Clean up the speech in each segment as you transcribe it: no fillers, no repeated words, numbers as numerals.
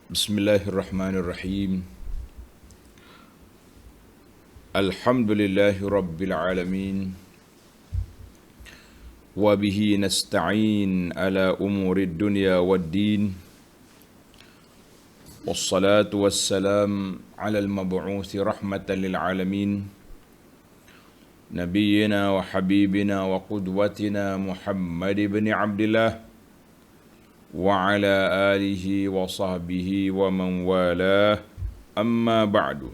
Bismillahirrahmanirrahim. Alhamdulillahi rabbil alamin. Wa bihi nasta'in ala umuri dunya waddin. Wassalatu wassalam ala al-mab'uthi rahmatan lil alamin. Nabiyyina wa habibina wa qudwatina Muhammad ibn Abdillah wa ala alihi wa sahbihi wa man walah, amma ba'du.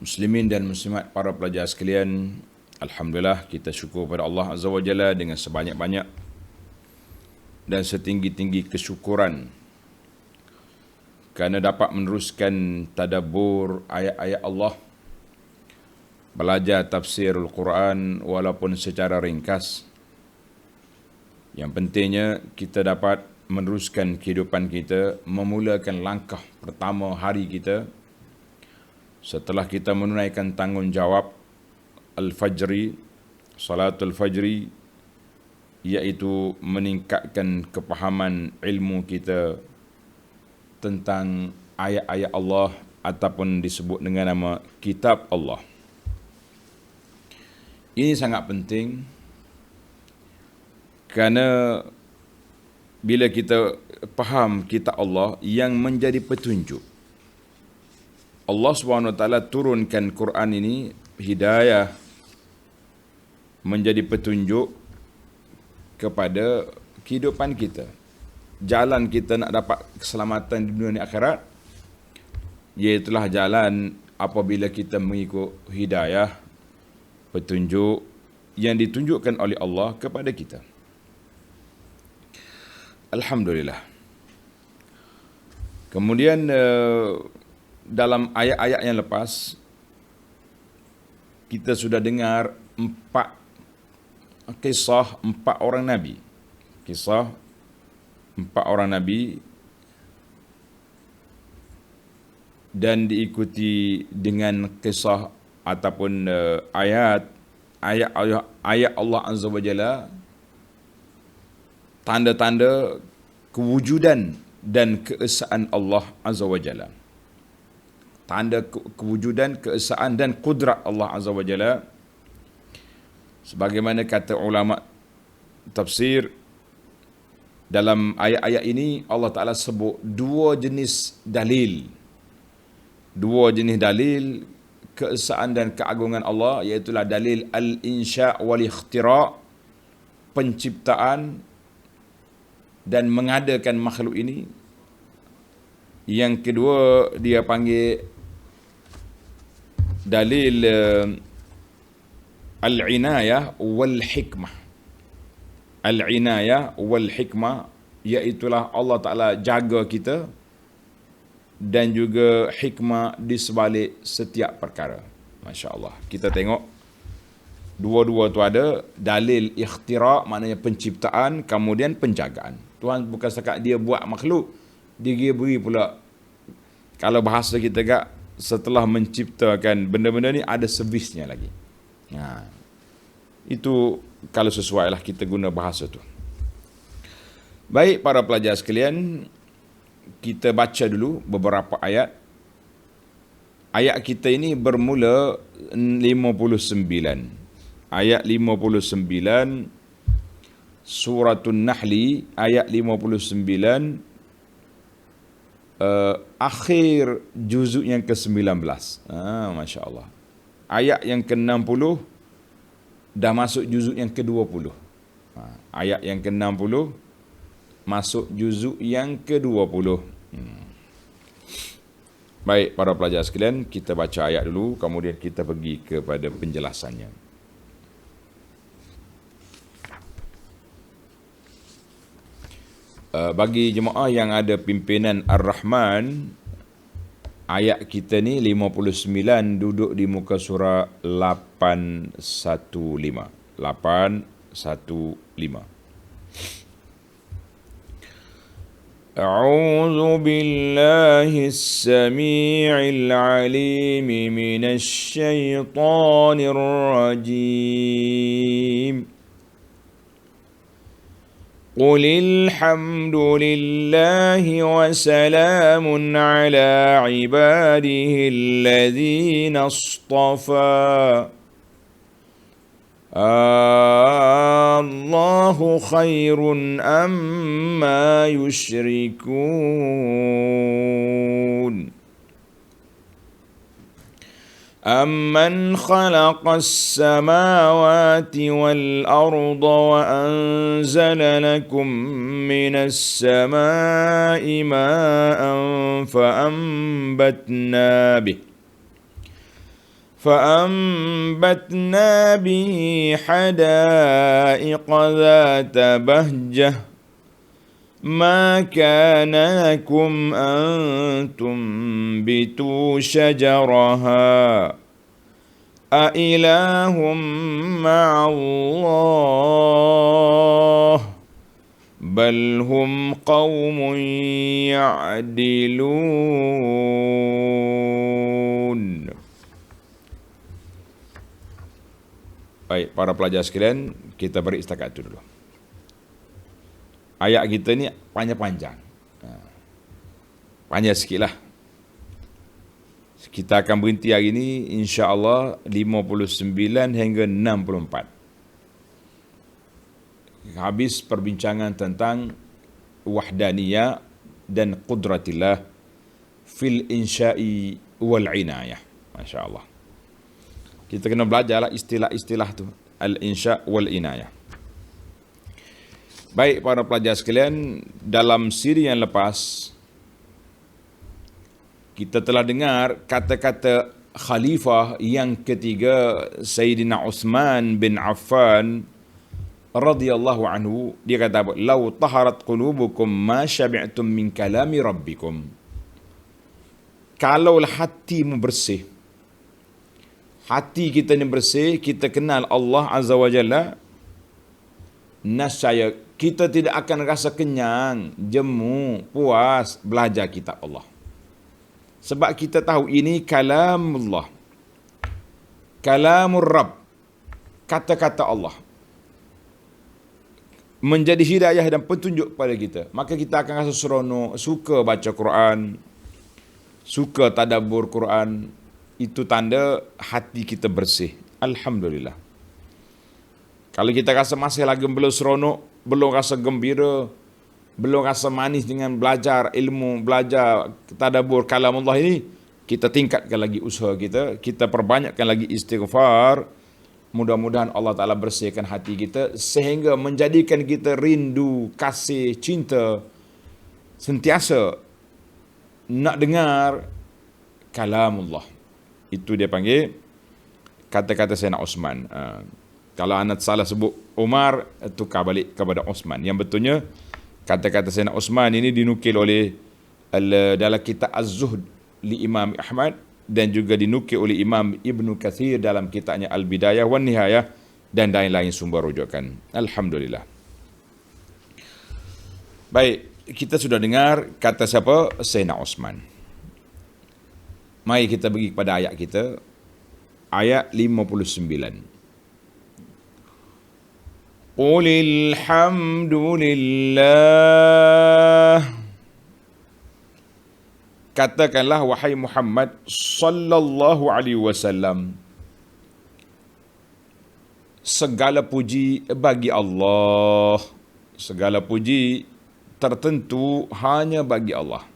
Muslimin dan muslimat, para pelajar sekalian, alhamdulillah kita syukur pada Allah Azza wa Jalla dengan sebanyak-banyak dan setinggi-tinggi kesyukuran kerana dapat meneruskan tadabbur ayat-ayat Allah, belajar tafsirul Quran walaupun secara ringkas. Yang pentingnya kita dapat meneruskan kehidupan kita, memulakan langkah pertama hari kita setelah kita menunaikan tanggungjawab Al-Fajri, Salatul Fajri, iaitu meningkatkan kepahaman ilmu kita tentang ayat-ayat Allah ataupun disebut dengan nama Kitab Allah. Ini sangat penting kerana bila kita faham kitab Allah yang menjadi petunjuk, Allah SWT turunkan Quran ini hidayah, menjadi petunjuk kepada kehidupan kita. Jalan kita nak dapat keselamatan di dunia dan akhirat, iaitulah jalan apabila kita mengikut hidayah, petunjuk yang ditunjukkan oleh Allah kepada kita. Alhamdulillah. Kemudian dalam ayat-ayat yang lepas kita sudah dengar kisah empat orang Nabi. Kisah empat orang Nabi dan diikuti dengan kisah ataupun ayat Allah Azza wa Jalla, tanda-tanda kewujudan dan keesaan Allah Azza wa Jalla. Tanda kewujudan, keesaan dan kudrat Allah Azza wa Jalla. Sebagaimana kata ulama tafsir, dalam ayat-ayat ini Allah Ta'ala sebut dua jenis dalil. Dua jenis dalil keesaan dan keagungan Allah, iaitulah dalil al-insya' wal-ikhtira', penciptaan dan mengadakan makhluk ini. Yang kedua dia panggil dalil al-inayah wal hikmah. Al-inayah wal hikmah, iaitulah Allah Ta'ala jaga kita dan juga hikmah di sebalik setiap perkara. Masya Allah. Kita tengok dua-dua tu ada dalil ikhtira', maknanya penciptaan, kemudian penjagaan. Tuhan bukan setakat dia buat makhluk, dia beri pula, kalau bahasa kita gak, setelah menciptakan benda-benda ni ada servisnya lagi. Itu kalau sesuai lah kita guna bahasa tu. Baik para pelajar sekalian, kita baca dulu beberapa ayat. Ayat kita ini bermula 59. Ayat 59 Suratun Nahli, ayat 59, akhir juzuk yang ke-19. Masya Allah. Ayat yang ke-60 dah masuk juzuk yang ke-20. Ayat yang ke-60 masuk juzuk yang ke-20. Baik para pelajar sekalian, kita baca ayat dulu, kemudian kita pergi kepada penjelasannya. Bagi jemaah yang ada pimpinan Ar-Rahman, ayat kita ni 59 duduk di muka surah 815. 815. A'udzu billahis samii'il 'aliim minasy syaithaanir rajiim. قل الحمد لله وسلام على عباده الذين اصطفى الله خير أما يشركون أَمَّنْ خَلَقَ السَّمَاوَاتِ وَالْأَرْضَ وَأَنزَلَ لَكُم مِّنَ السَّمَاءِ مَاءً فَأَنبَتْنَا بِهِ حَدَائِقَ ذَاتَ بَهْجَةٍ ما كان لكم أن تنبتوا شجرها أإله مع الله بل هم قوم يعدلون. Baik, para pelajar sekalian, kita beri setakat itu dulu. Ayat kita ni panjang-panjang. Panjang sikit lah. Kita akan berhenti hari ini insya-Allah 59 hingga 64. Habis perbincangan tentang wahdaniyah dan qudratillah fil insya'i wal inayah. Masya-Allah. Kita kena belajarlah istilah-istilah tu, al-insya' wal inayah. Baik para pelajar sekalian, dalam siri yang lepas kita telah dengar kata-kata khalifah yang ketiga Sayyidina Uthman bin Affan radhiyallahu anhu. Dia kata apa? Lau taharat qulubukum ma syabi'tum min kalami rabbikum. Kalau hatimu bersih, hati kita ni bersih, kita kenal Allah Azza wa Jalla, nascaya kita tidak akan rasa kenyang, jemu, puas belajar kitab Allah. Sebab kita tahu ini kalamullah, kalamur Rabb, kata-kata Allah, menjadi hidayah dan petunjuk kepada kita. Maka kita akan rasa seronok, suka baca Quran, suka tadabbur Quran. Itu tanda hati kita bersih. Alhamdulillah. Kalau kita rasa masih lagi belum seronok, belum rasa gembira, belum rasa manis dengan belajar ilmu, belajar tadabbur kalam Allah ini, kita tingkatkan lagi usaha kita, kita perbanyakkan lagi istighfar. Mudah-mudahan Allah Ta'ala bersihkan hati kita sehingga menjadikan kita rindu, kasih, cinta, sentiasa nak dengar kalamullah. Itu dia panggil kata-kata Sayyidina Uthman. Kalau anak salah sebut Umar, tukar balik kepada Uthman. Yang betulnya, kata-kata Sayyidina Uthman ini dinukil oleh dalam kitab Az-Zuhd li Imam Ahmad dan juga dinukil oleh Imam Ibn Kathir dalam kitabnya Al-Bidayah wan Nihayah dan lain-lain sumber rujukan. Alhamdulillah. Baik, kita sudah dengar kata siapa? Sayyidina Uthman. Mari kita pergi kepada ayat kita. Ayat 59. Qulil hamdulillah. Katakanlah wahai Muhammad sallallahu alaihi wasallam, segala puji bagi Allah. Segala puji tertentu hanya bagi Allah.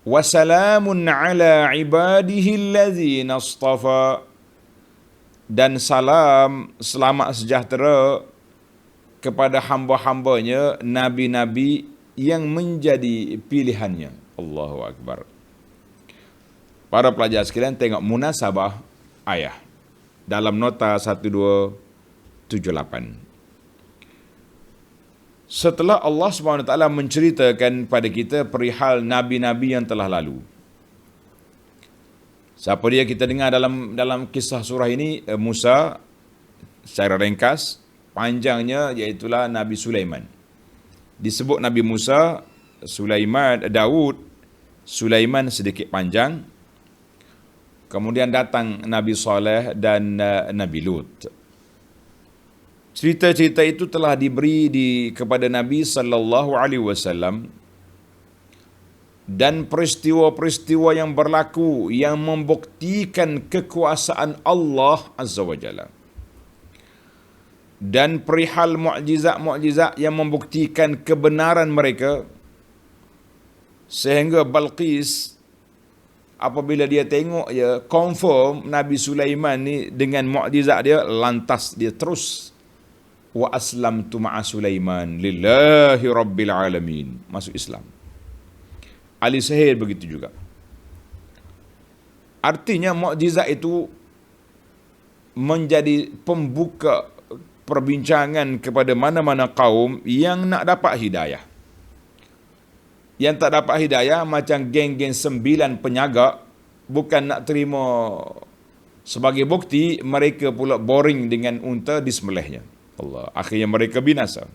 Wassalamun ala ibadihi allazina astafa. Dan salam selamat sejahtera kepada hamba-hambanya, nabi-nabi yang menjadi pilihannya. Allahu Akbar. Para pelajar sekalian, tengok munasabah ayat dalam nota 1278. Setelah Allah SWT menceritakan pada kita perihal nabi-nabi yang telah lalu. Siapa dia kita dengar dalam kisah surah ini? Musa, secara ringkas, panjangnya iaitulah Nabi Sulaiman. Disebut Nabi Musa, Sulaiman, Daud, Sulaiman sedikit panjang. Kemudian datang Nabi Saleh dan Nabi Lut. Cerita-cerita itu telah diberi kepada Nabi sallallahu alaihi wasallam, dan peristiwa-peristiwa yang berlaku yang membuktikan kekuasaan Allah Azza wa Jalla, dan perihal mukjizat-mukjizat yang membuktikan kebenaran mereka, sehingga Balqis apabila dia tengok, ya confirm Nabi Sulaiman ni dengan mukjizat dia, lantas dia terus wa aslamtu ma'a Sulaiman lillahi rabbil alamin, masuk Islam. Ali Sahir begitu juga. Artinya mukjizat itu menjadi pembuka perbincangan kepada mana-mana kaum yang nak dapat hidayah. Yang tak dapat hidayah macam geng-geng 9 penyaga, bukan nak terima sebagai bukti, mereka pula boring dengan unta disembelihnya. Allah, akhirnya mereka binasa.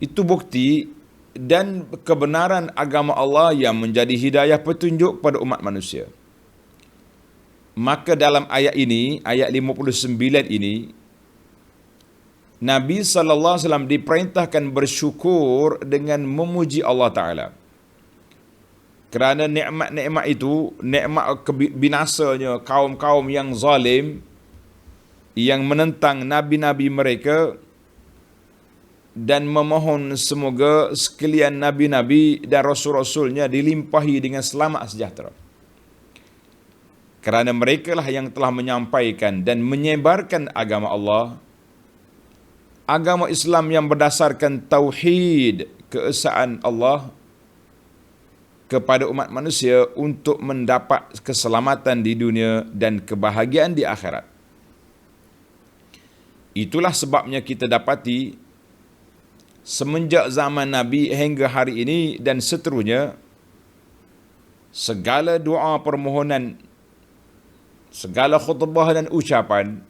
Itu bukti dan kebenaran agama Allah yang menjadi hidayah petunjuk pada umat manusia. Maka dalam ayat ini, ayat 59 ini, Nabi SAW diperintahkan bersyukur dengan memuji Allah Ta'ala. Kerana nikmat-nikmat itu, nikmat binasanya kaum-kaum yang zalim, yang menentang nabi-nabi mereka, dan memohon semoga sekalian nabi-nabi dan rasul-rasulnya dilimpahi dengan selamat sejahtera. Kerana mereka lah yang telah menyampaikan dan menyebarkan agama Allah, agama Islam yang berdasarkan tauhid, keesaan Allah, kepada umat manusia untuk mendapat keselamatan di dunia dan kebahagiaan di akhirat. Itulah sebabnya kita dapati semenjak zaman Nabi hingga hari ini dan seterusnya, segala doa permohonan, segala khutbah dan ucapan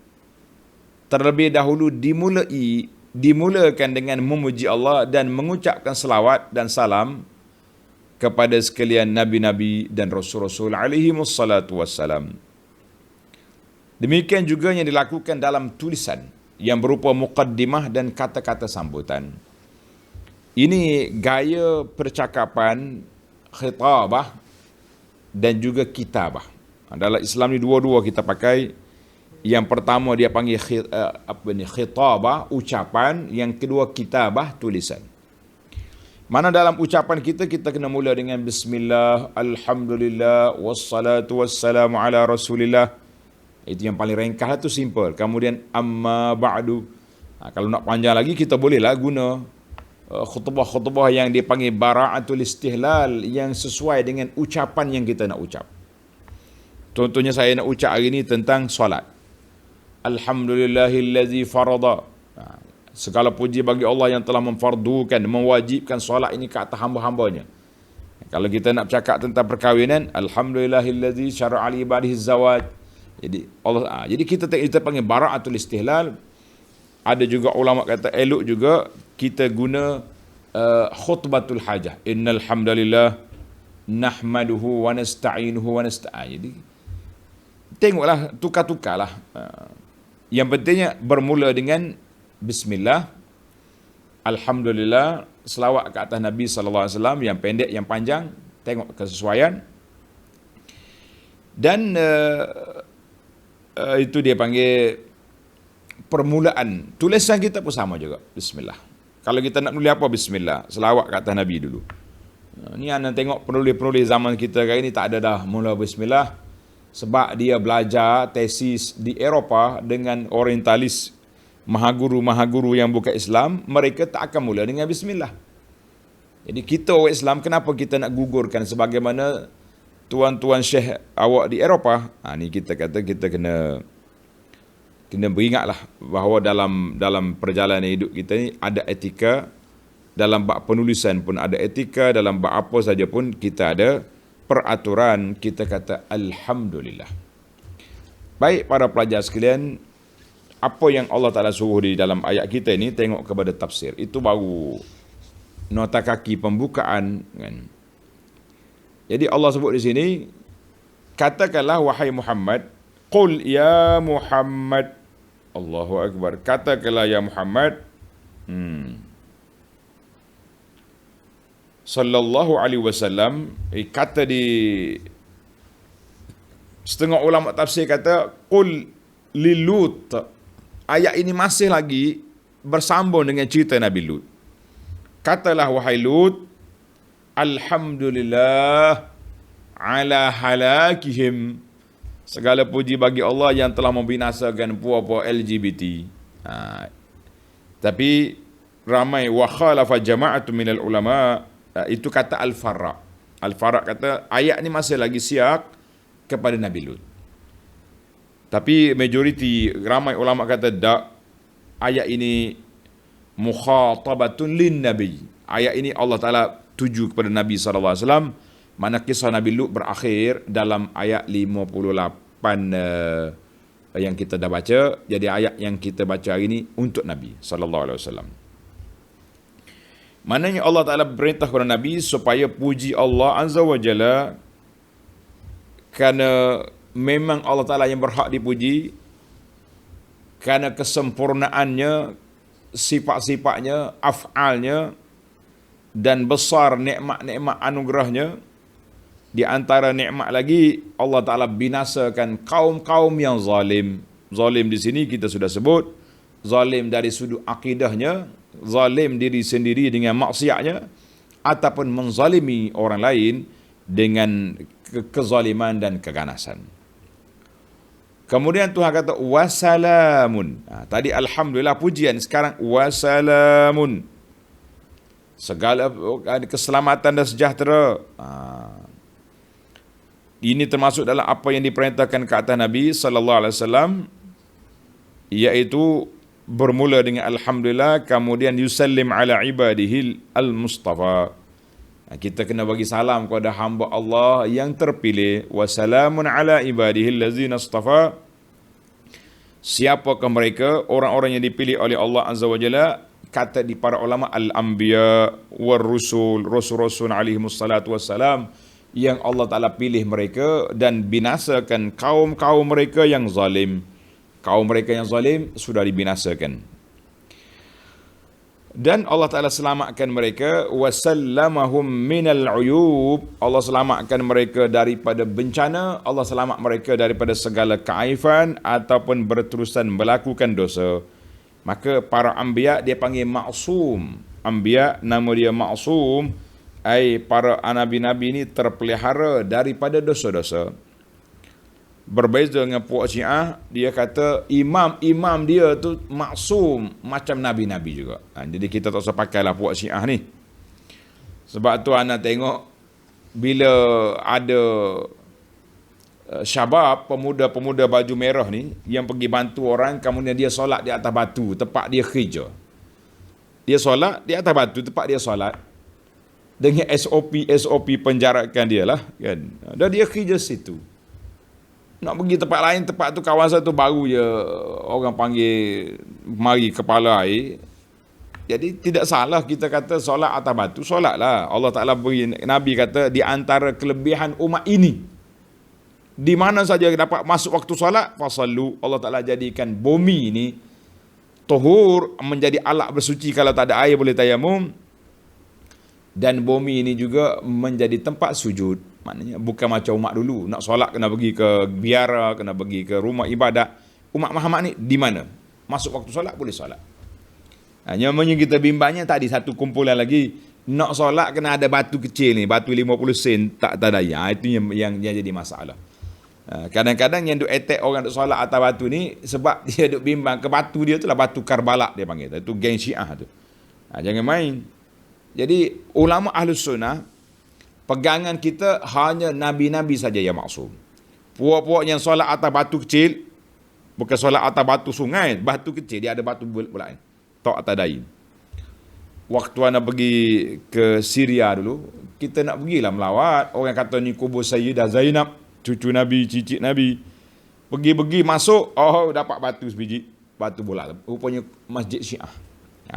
terlebih dahulu dimulakan dengan memuji Allah dan mengucapkan selawat dan salam kepada sekalian nabi-nabi dan rasul-rasul alaihi wassalatu wassalam. Demikian juga yang dilakukan dalam tulisan yang berupa muqaddimah dan kata-kata sambutan. Ini gaya percakapan khitabah dan juga kitabah. Dalam Islam ni dua-dua kita pakai. Yang pertama dia panggil khitabah, ucapan. Yang kedua kitabah, tulisan. Mana dalam ucapan kita kena mula dengan bismillah, alhamdulillah, wassalatu wassalamu ala rasulillah. Itu yang paling ringkas, itu simple. Kemudian amma ba'du. Kalau nak panjang lagi kita bolehlah guna khutbah-khutbah yang dipanggil bara'atul istihlal, yang sesuai dengan ucapan yang kita nak ucap. Contohnya saya nak ucap hari ini tentang solat. Alhamdulillahillazi farada. Segala puji bagi Allah yang telah memfardukan, mewajibkan solat ini ke atas hamba-hambanya. Kalau kita nak bercakap tentang perkahwinan, alhamdulillahillazi syara'a li ibadihi zawaj. Jadi Allah, jadi kita panggil bara'atul istihlal. Ada juga ulama kata elok juga kita guna khutbatul hajah. Innal hamdalillah nahmaduhu wa nasta'inuhu wa nasta'in. Jadi tengoklah, tukar-tukarlah. Yang pentingnya bermula dengan bismillah, alhamdulillah, selawat ke atas Nabi sallallahu alaihi wasallam, yang pendek yang panjang, tengok kesesuaian. Dan itu dia panggil permulaan. Tulisan kita pun sama juga, bismillah. Kalau kita nak nulis apa, bismillah, selawat ke atas Nabi dulu. Ni anda tengok penulis-penulis zaman kita kali ni tak ada dah mula bismillah, sebab dia belajar tesis di Eropah dengan orientalis, mahaguru-mahaguru yang bukan Islam, mereka tak akan mula dengan bismillah. Jadi kita orang Islam, kenapa kita nak gugurkan sebagaimana tuan-tuan syekh awak di Eropah? Ni kita kata kita kena beringatlah bahawa dalam perjalanan hidup kita ni ada etika. Dalam bab penulisan pun ada etika, dalam bab apa saja pun kita ada peraturan. Kita kata alhamdulillah. Baik para pelajar sekalian, apa yang Allah Ta'ala suruh di dalam ayat kita ini, tengok kepada tafsir. Itu baru nota kaki pembukaan, kan? Jadi Allah sebut di sini, katakanlah wahai Muhammad, qul ya Muhammad, Allahu Akbar. Katakanlah ya Muhammad, sallallahu alaihi wasallam, kata di setengah ulama tafsir kata qul lilut. Ayat ini masih lagi bersambung dengan cerita Nabi Lut. Katalah wahai Lut, alhamdulillah ala halakihim. Segala puji bagi Allah yang telah membinasakan puak-puak LGBT. Tapi ramai wa khalafa jama'atu minal ulama, itu kata Al-Farra. Al-Farra kata ayat ni masih lagi siak kepada Nabi Lut. Tapi majoriti ramai ulama kata tak, ayat ini mukhatabatun lin Nabi. Ayat ini Allah Ta'ala tuju kepada Nabi SAW. Mana kisah Nabi Lut berakhir dalam ayat 58 yang kita dah baca. Jadi ayat yang kita baca hari ini untuk Nabi SAW. Maknanya Allah Ta'ala perintah kepada Nabi supaya puji Allah Azza wa Jalla, kerana memang Allah Ta'ala yang berhak dipuji, kerana kesempurnaannya, sifat-sifatnya, af'alnya, dan besar nikmat-nikmat anugerahnya. Di antara nikmat lagi, Allah Ta'ala binasakan kaum-kaum yang zalim. Zalim di sini kita sudah sebut, zalim dari sudut akidahnya, zalim diri sendiri dengan maksiatnya, ataupun menzalimi orang lain dengan kezaliman dan keganasan. Kemudian Tuhan kata wasalamun. Tadi alhamdulillah pujian, sekarang wasalamun. Segala keselamatan dan sejahtera. Ini termasuk dalam apa yang diperintahkan ke atas Nabi sallallahu alaihi wasallam, iaitu bermula dengan alhamdulillah, kemudian yusallim ala ibadihi al-mustafa. Kita kena bagi salam kepada hamba Allah yang terpilih. Wassalamun ala ibadihi allazina istafa. Siapakah mereka? Orang-orang yang dipilih oleh Allah Azza wa Jalla. Kata di para ulama al-anbiya war rusul, rasul-rasul alaihimus salatu wassalam, yang Allah Ta'ala pilih mereka dan binasakan kaum-kaum mereka yang zalim. Kaum mereka yang zalim sudah dibinasakan. Dan Allah Ta'ala selamatkan mereka. Wasallamahum minal uyub. Allah selamatkan mereka daripada bencana. Allah selamat mereka daripada segala keaifan ataupun berterusan melakukan dosa. Maka para anbiya dia panggil maksum. Anbiya nama dia maksum. Para nabi-nabi ini terpelihara daripada dosa-dosa. Berbeza dengan puak Syiah, dia kata imam-imam dia tu maksum macam nabi-nabi juga. Jadi kita tak usah pakailah puak Syiah ni. Sebab tu anak tengok bila ada syabab, pemuda-pemuda baju merah ni yang pergi bantu orang, kemudian dia solat di atas batu tempat dia kerja. Dia solat di atas batu tempat dia solat dengan SOP penjarakan dia lah kan. Dan dia kerja situ. Nak pergi tempat lain, tempat tu kawasan tu baru je orang panggil mari kepala air. Jadi tidak salah kita kata solat atas batu, solatlah. Allah Ta'ala beri, Nabi kata di antara kelebihan umat ini, di mana saja dapat masuk waktu solat, fasallu. Allah Ta'ala jadikan bumi ini tuhur, menjadi alat bersuci kalau tak ada air boleh tayamum. Dan bumi ini juga menjadi tempat sujud. Maknanya bukan macam umat dulu, nak solat kena pergi ke biara, kena pergi ke rumah ibadat. Umat Muhammad ni di mana? Masuk waktu solat boleh solat. Hanya kita bimbangnya tadi satu kumpulan lagi, nak solat kena ada batu kecil ni, batu 50 sen tak daya. Itu yang jadi masalah. Kadang-kadang yang duk attack orang duk solat atas batu ni sebab dia duk bimbang ke batu dia tu lah batu Karbala dia panggil. Itu geng Syiah tu. Jangan main. Jadi ulama Ahlus Sunnah, pegangan kita hanya nabi-nabi saja yang maksum. Puak-puak yang solat atas batu kecil, bukan solat atas batu sungai, batu kecil, dia ada batu pula. Tak atas daim. Waktu anda pergi ke Syria dulu, kita nak pergilah melawat. Orang kata ni kubur Sayyidah Zainab, cucu Nabi, cicit Nabi. Pergi-pergi masuk, dapat batu sebiji, batu bola. Rupanya masjid Syiah.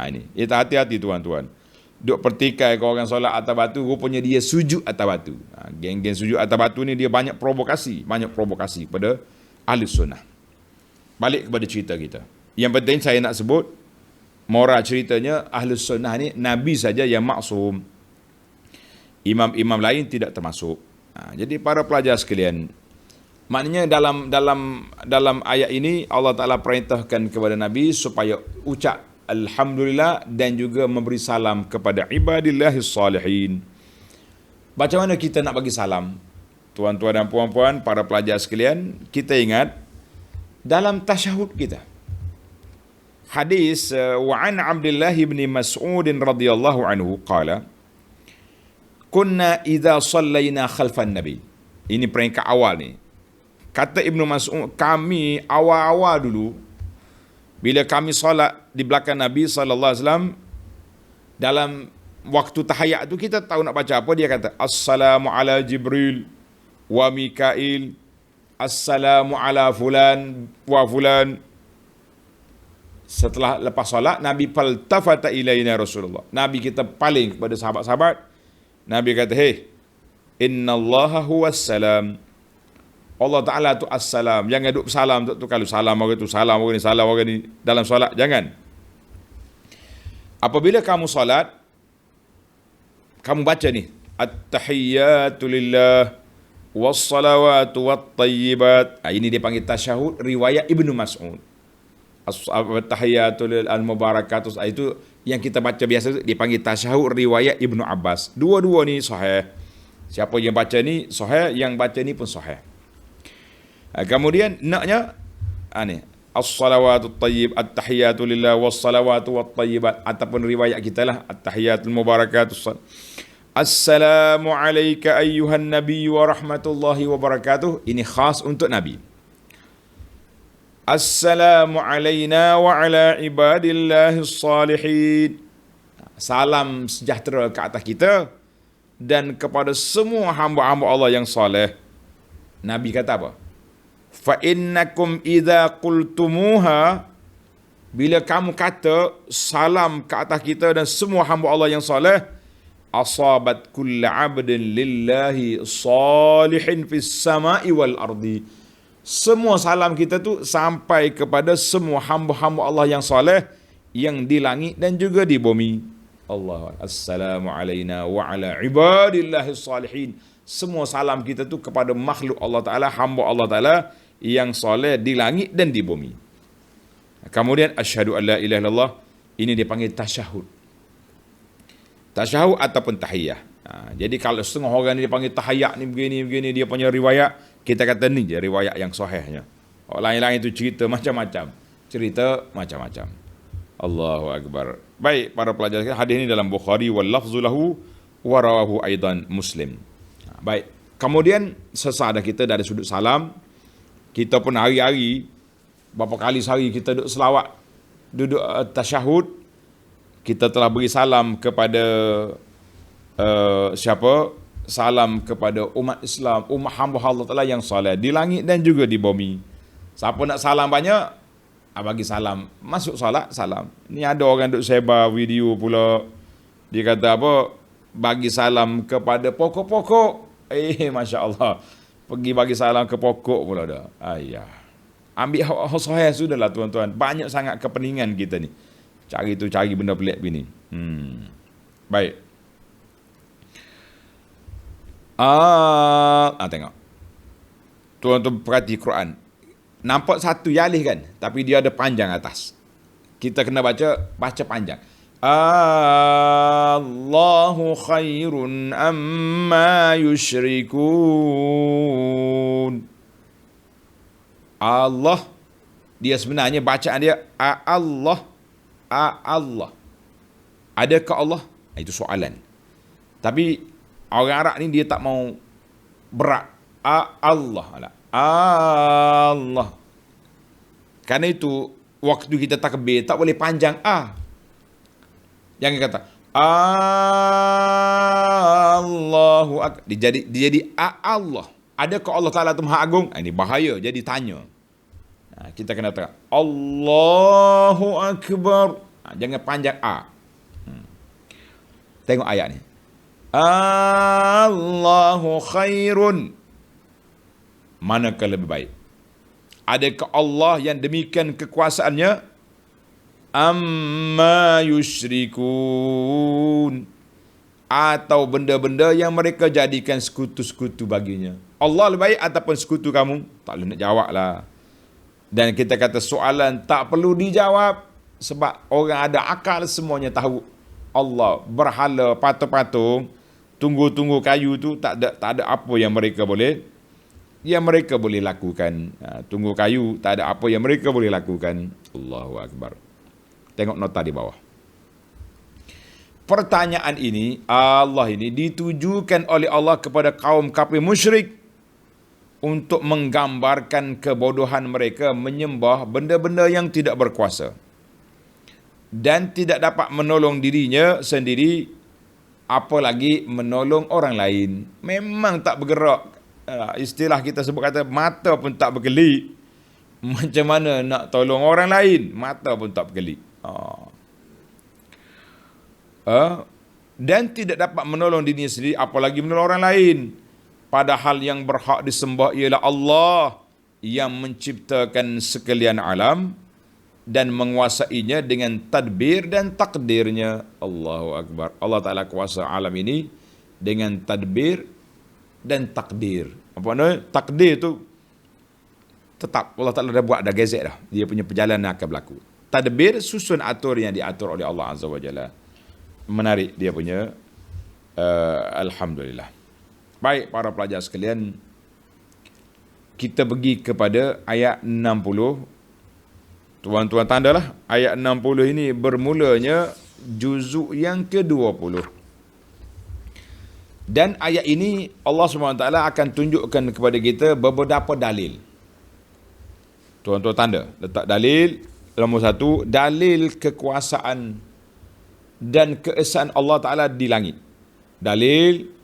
Ini. Kita hati-hati tuan-tuan. Duk pertikai ke orang solat atas batu, rupanya dia sujud atas batu. Geng-geng sujud atas batu ni dia banyak provokasi kepada Ahlus Sunnah. Balik kepada cerita kita. Yang penting saya nak sebut, moral ceritanya Ahlus Sunnah ni Nabi saja yang maksum. Imam-imam lain tidak termasuk. Jadi para pelajar sekalian, maknanya dalam ayat ini Allah Ta'ala perintahkan kepada Nabi supaya ucap Alhamdulillah dan juga memberi salam kepada ibadillahis salihin. Macam mana kita nak bagi salam? Tuan-tuan dan puan-puan, para pelajar sekalian, kita ingat dalam tasyahud kita. Hadis wa an Abdullah bin Mas'ud radhiyallahu anhu qala kunna idza sallaina khalfan nabi. Ini peringkat awal ni. Kata Ibnu Mas'ud, kami awal-awal dulu bila kami solat di belakang Nabi sallallahu alaihi wasallam, dalam waktu tahiyat tu kita tahu nak baca apa. Dia kata assalamu ala Jibril wa Mikail, assalamu ala fulan wa fulan. Setelah lepas solat, Nabi faltafata ilaina Rasulullah. Nabi kita paling kepada sahabat-sahabat. Nabi kata, hey, innallaha huwas salam. Allah Ta'ala tu as-salam. Jangan duduk salam tu kalau salam orang tu, salam orang ni dalam solat. Jangan. Apabila kamu solat, kamu baca ni, at-tahiyyatu lillah was-salawatu wat-tayyibat. Ini dia panggil tasyahud riwayat Ibnu Mas'ud. At-tahiyyatu lil al-mubarakatuh. Itu yang kita baca biasa dipanggil tasyahud riwayat Ibnu Abbas. Dua-dua ni sahih. Siapa yang baca ni sahih, yang baca ni pun sahih. Kemudian naknya ni as-salawatu at-tayyib, at-tahiyyatu lillah was-salawatu wat-tayyibat, ataupun riwayat kita lah at-tahiyyatul mubarakatuh. Assalamu alayka ayyuhan nabiy wa rahmatullahi wa barakatuh. Ini khas untuk Nabi. Assalamu alayna wa ala ibadillahis salihin. Salam sejahtera ke atas kita dan kepada semua hamba-hamba Allah yang soleh. Nabi kata apa? Fa innakum idza qultumuha, bila kamu kata salam ke atas kita dan semua hamba Allah yang soleh, asabat kulli 'abdin lillahi salihin fis sama'i wal ardi. Semua salam kita tu sampai kepada semua hamba-hamba Allah yang soleh yang di langit dan juga di bumi. Allah, assalamu alayna wa ala ibadillahis salihin. Semua salam kita tu kepada makhluk Allah Ta'ala, hamba Allah Ta'ala yang soleh di langit dan di bumi. Kemudian asyhadu an la ilaha illallah, ini dipanggil tasyahud. Tasyahud ataupun tahiyyah. Jadi kalau setengah orang ni dipanggil tahiyyat ni begini, dia punya riwayat, kita kata ni je riwayat yang sahihnya. Orang lain-lain tu cerita macam-macam. Allahu Akbar. Baik para pelajar, hadis ini dalam Bukhari wal lafzu lahu wa rawahu aidan Muslim. Baik. Kemudian sesadah kita dari sudut salam, kita pun hari-hari berapa kali sehari kita duduk selawat, duduk tasyahud, kita telah beri salam kepada siapa? Salam kepada umat Islam, umat hamba Allah Ta'ala yang soleh di langit dan juga di bumi. Siapa nak salam banyak, bagi salam. Masuk solat, salam. Ni ada orang duk sebar video pula. Dia kata apa? Bagi salam kepada pokok-pokok. Masya Allah. Pergi bagi salam ke pokok pula dah. Ayah. Ambil hak sahih sudahlah tuan-tuan. Banyak sangat kepeningan kita ni. Cari tu cari benda pelik begini. Baik. Tengok. Tuan-tuan perhati Quran. Nampak satu yalih kan? Tapi dia ada panjang atas. Kita kena baca panjang. Allahu khairun amma yushrikun. Allah, dia sebenarnya bacaan dia Allah. Adakah Allah? Itu soalan. Tapi orang Arab ni dia tak mau berat. Allah. Karena itu waktu kita takbir tak boleh panjang Jangan kata Allahu Akbar. Dia jadi Allah. Adakah Allah Ta'ala itu Maha Agung? Ini bahaya. Jadi tanya. Kita kena kata Allahu Akbar. Jangan panjang Tengok ayat ni. Allahu khairun. Manakah lebih baik? Adakah Allah yang demikian kekuasaannya amma yusyrikun, atau benda-benda yang mereka jadikan sekutu-sekutu baginya. Allah lebih baik ataupun sekutu kamu? Tak boleh nak jawab lah. Dan kita kata soalan tak perlu dijawab, sebab orang ada akal semuanya tahu Allah, berhala, patung-patung, tunggu-tunggu kayu tu tak ada apa yang mereka boleh lakukan. Tunggu kayu tak ada apa yang mereka boleh lakukan. Allahu Akbar. Tengok nota di bawah. Pertanyaan ini, Allah ini ditujukan oleh Allah kepada kaum kafir musyrik untuk menggambarkan kebodohan mereka menyembah benda-benda yang tidak berkuasa dan tidak dapat menolong dirinya sendiri, apalagi menolong orang lain. Memang tak bergerak. Istilah kita sebut kata mata pun tak berkelip. Macam mana nak tolong orang lain? Mata pun tak berkelip. Dan tidak dapat menolong dirinya sendiri, apalagi menolong orang lain. Padahal yang berhak disembah ialah Allah yang menciptakan sekalian alam dan menguasainya dengan tadbir dan takdirnya. Allahu Akbar. Allah Ta'ala kuasa alam ini dengan tadbir dan takdir. Apa maknanya? Takdir tu tetap Allah Ta'ala dah buat, dah gezek dah. Dia punya perjalanan akan berlaku. Tadbir susun atur yang diatur oleh Allah Azza wa Jalla. Menarik dia punya Alhamdulillah. Baik para pelajar sekalian, kita pergi kepada ayat 60. Tuan-tuan tandalah, ayat 60 ini bermulanya juzuk yang ke-20. Dan ayat ini Allah SWT akan tunjukkan kepada kita beberapa dalil. Tuan-tuan tanda, letak dalil. Nombor 1, dalil kekuasaan dan keesaan Allah Ta'ala di langit. Dalil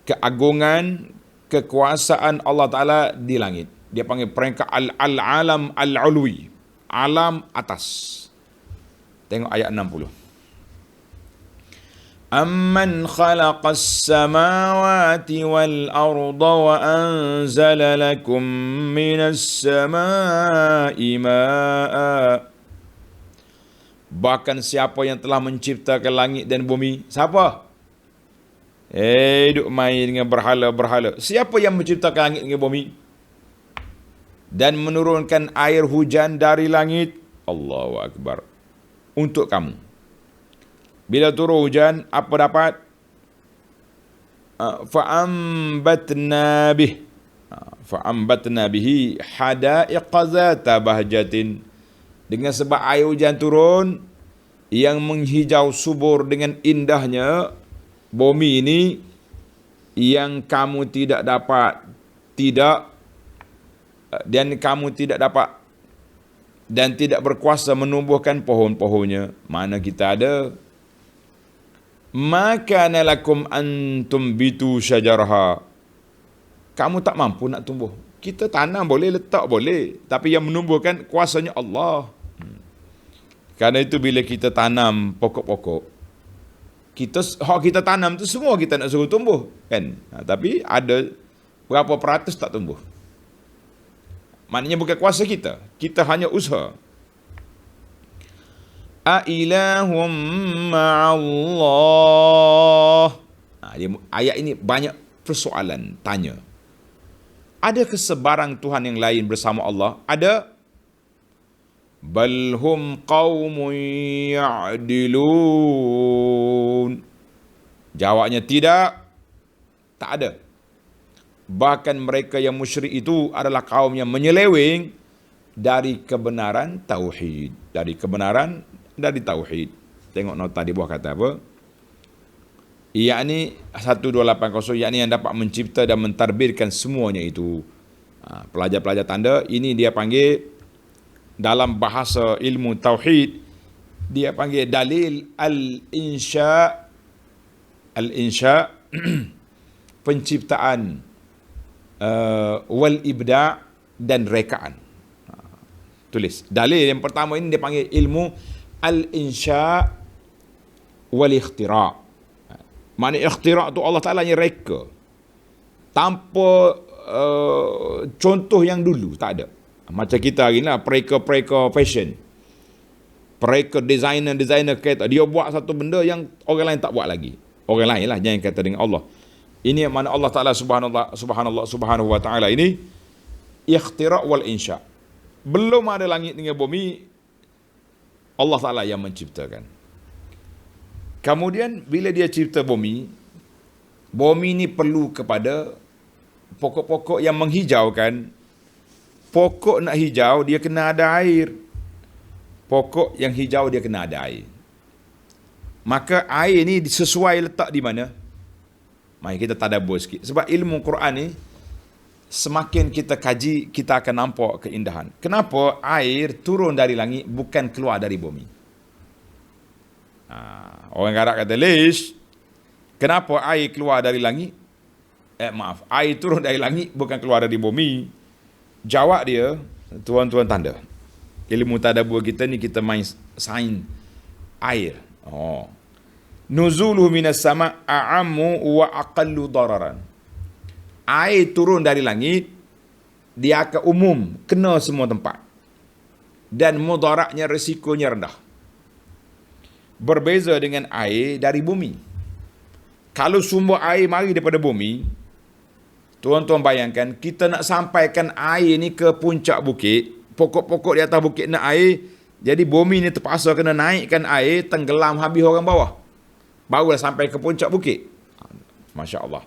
keagungan, kekuasaan Allah Ta'ala di langit. Dia panggil peringkat al-alam al-ulwi, alam atas. Tengok ayat 60. Amman khalaqas samawati wal arda wa anzala lakum minas samai ma'a. Bahkan siapa yang telah menciptakan langit dan bumi? Siapa? Duk main dengan berhala-berhala. Siapa yang menciptakan langit dengan bumi dan menurunkan air hujan dari langit? Allahu Akbar. Untuk kamu. Bila turun hujan, apa dapat? Fa'ambatna bihi hadaiqa zata bahjatin. Dengan sebab air hujan turun yang menghijau subur dengan indahnya bumi ini, yang kamu tidak dapat dan tidak berkuasa menumbuhkan pohon-pohonnya. Mana kita ada? Maka nalakum antum bitu syajarha. Kamu tak mampu nak tumbuh. Kita tanam boleh, letak boleh, tapi yang menumbuhkan kuasanya Allah. Karena itu bila kita tanam pokok-pokok, kita tanam tu semua kita nak suruh tumbuh, kan? Tapi ada berapa peratus tak tumbuh. Maknanya bukan kuasa kita. Kita hanya usaha. A ilahum ma'allah. Ayat ini banyak persoalan, tanya. Ada sebarang Tuhan yang lain bersama Allah? Ada. Bal hum qaumun ya'dilun. Jawabnya tidak. Tak ada. Bahkan mereka yang musyrik itu adalah kaum yang menyeleweng dari kebenaran tauhid. Dari tauhid. Tengok nota di bawah kata apa? Yakni 1280, yakni yang dapat mencipta dan mentadbirkan semuanya itu. Pelajar-pelajar tanda, ini dia panggil dalam bahasa ilmu tauhid, dia panggil dalil al-insya penciptaan, wal ibda' dan rekaan. Tulis. Dalil yang pertama ini dia panggil ilmu al-insya wal ikhtira'. Makna ikhtira' tu Allah Ta'ala yang reka. Tanpa contoh yang dulu, tak ada. Macam kita hari ni lah, pereka-pereka fashion. Mereka designer kereta, dia buat satu benda yang orang lain tak buat lagi. Orang lain lah, jangan kata dengan Allah. Ini yang mana Allah Ta'ala subhanahu wa ta'ala ini ikhtira' wal insya'. Belum ada langit dengan bumi, Allah Ta'ala yang menciptakan. Kemudian bila dia cipta bumi ni perlu kepada pokok-pokok yang menghijaukan. Pokok nak hijau, dia kena ada air. Pokok yang hijau, dia kena ada air. Maka air ni sesuai letak di mana? Mari kita tadabbur sikit. Sebab ilmu Quran ni, semakin kita kaji, kita akan nampak keindahan. Kenapa air turun dari langit, bukan keluar dari bumi? Orang Arab kata, Lish, kenapa air keluar dari langit? Air turun dari langit, bukan keluar dari bumi. Jawab dia, tuan-tuan tanda. Ilmu tadabbur kita ni, kita main sains air. Nuzuluhu minas sama' a'ammu wa aqallu dararan. Air turun dari langit, dia akan umum, kena semua tempat. Dan mudaratnya, risikonya rendah. Berbeza dengan air dari bumi. Kalau sumber air mari daripada bumi, tuan-tuan bayangkan, kita nak sampaikan air ni ke puncak bukit, pokok-pokok di atas bukit nak air, jadi bumi ni terpaksa kena naikkan air, tenggelam habis orang bawah. Barulah sampai ke puncak bukit. Masya Allah.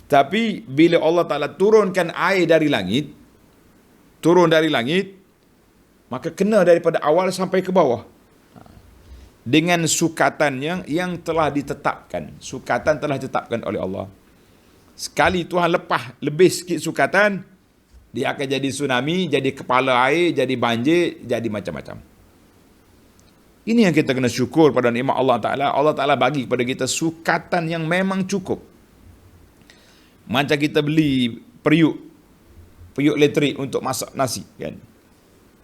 Tapi bila Allah Ta'ala turunkan air dari langit, maka kena daripada awal sampai ke bawah. Dengan sukatannya yang telah ditetapkan. Sukatan telah ditetapkan oleh Allah. Sekali Tuhan lepas lebih sikit sukatan, dia akan jadi tsunami, jadi kepala air, jadi banjir, jadi macam-macam. Ini yang kita kena syukur pada nikmat Allah Ta'ala. Allah Ta'ala bagi kepada kita sukatan yang memang cukup. Macam kita beli periuk elektrik untuk masak nasi, kan?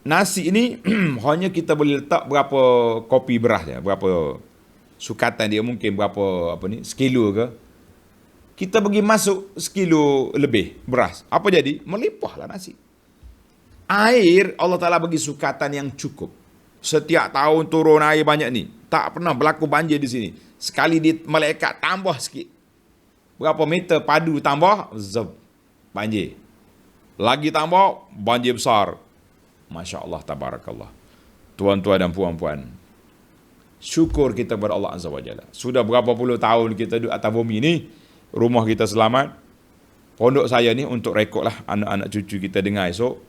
Nasi ini hanya kita boleh letak berapa kopi beras dia, berapa sukatan dia, mungkin berapa sekilo ke. Kita bagi masuk sekilo lebih beras. Apa jadi? Melimpahlah nasi. Air, Allah Ta'ala bagi sukatan yang cukup. Setiap tahun turun air banyak ni. Tak pernah berlaku banjir di sini. Sekali di malaikat tambah sikit. Berapa meter padu tambah, banjir. Lagi tambah, banjir besar. Masya Allah, tabarakallah. Tuan-tuan dan puan-puan, syukur kita kepada Allah Azza wa Jalla. Sudah berapa puluh tahun kita duduk atas bumi ni, rumah kita selamat. Pondok saya ni untuk rekod lah anak-anak cucu kita dengar esok.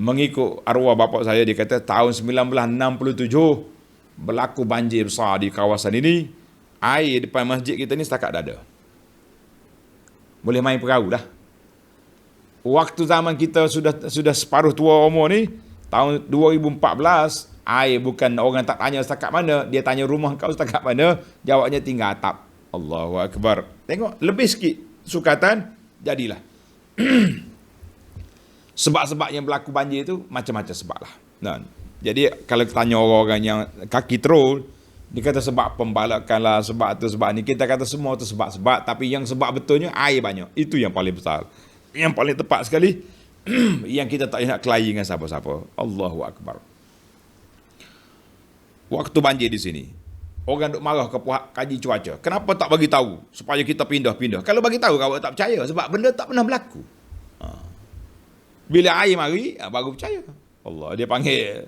Mengikut arwah bapa saya, dia kata tahun 1967 berlaku banjir besar di kawasan ini. Air depan masjid kita ni setakat dada. Boleh main perahu dah. Waktu zaman kita sudah separuh tua umur ni, tahun 2014, air bukan orang tak tanya setakat mana, dia tanya rumah kau setakat mana, jawabnya tinggal atap. Allahu Akbar. Tengok, lebih sikit sukatan, jadilah. Sebab-sebab yang berlaku banjir tu, macam-macam sebab lah. Nah, jadi kalau tanya orang-orang yang kaki terul, dia kata sebab pembalakan lah, sebab tu, sebab ni. Kita kata semua tu sebab-sebab, tapi yang sebab betulnya air banyak. Itu yang paling besar. Yang paling tepat sekali, yang kita tak nak kelahi dengan siapa-siapa. Allahu Akbar. Waktu banjir di sini, orang duk marah ke pihak kaji cuaca. Kenapa tak bagi tahu supaya kita pindah-pindah? Kalau bagi tahu, kau tak percaya sebab benda tak pernah berlaku. Bila air mari, baru percaya. Allah, dia panggil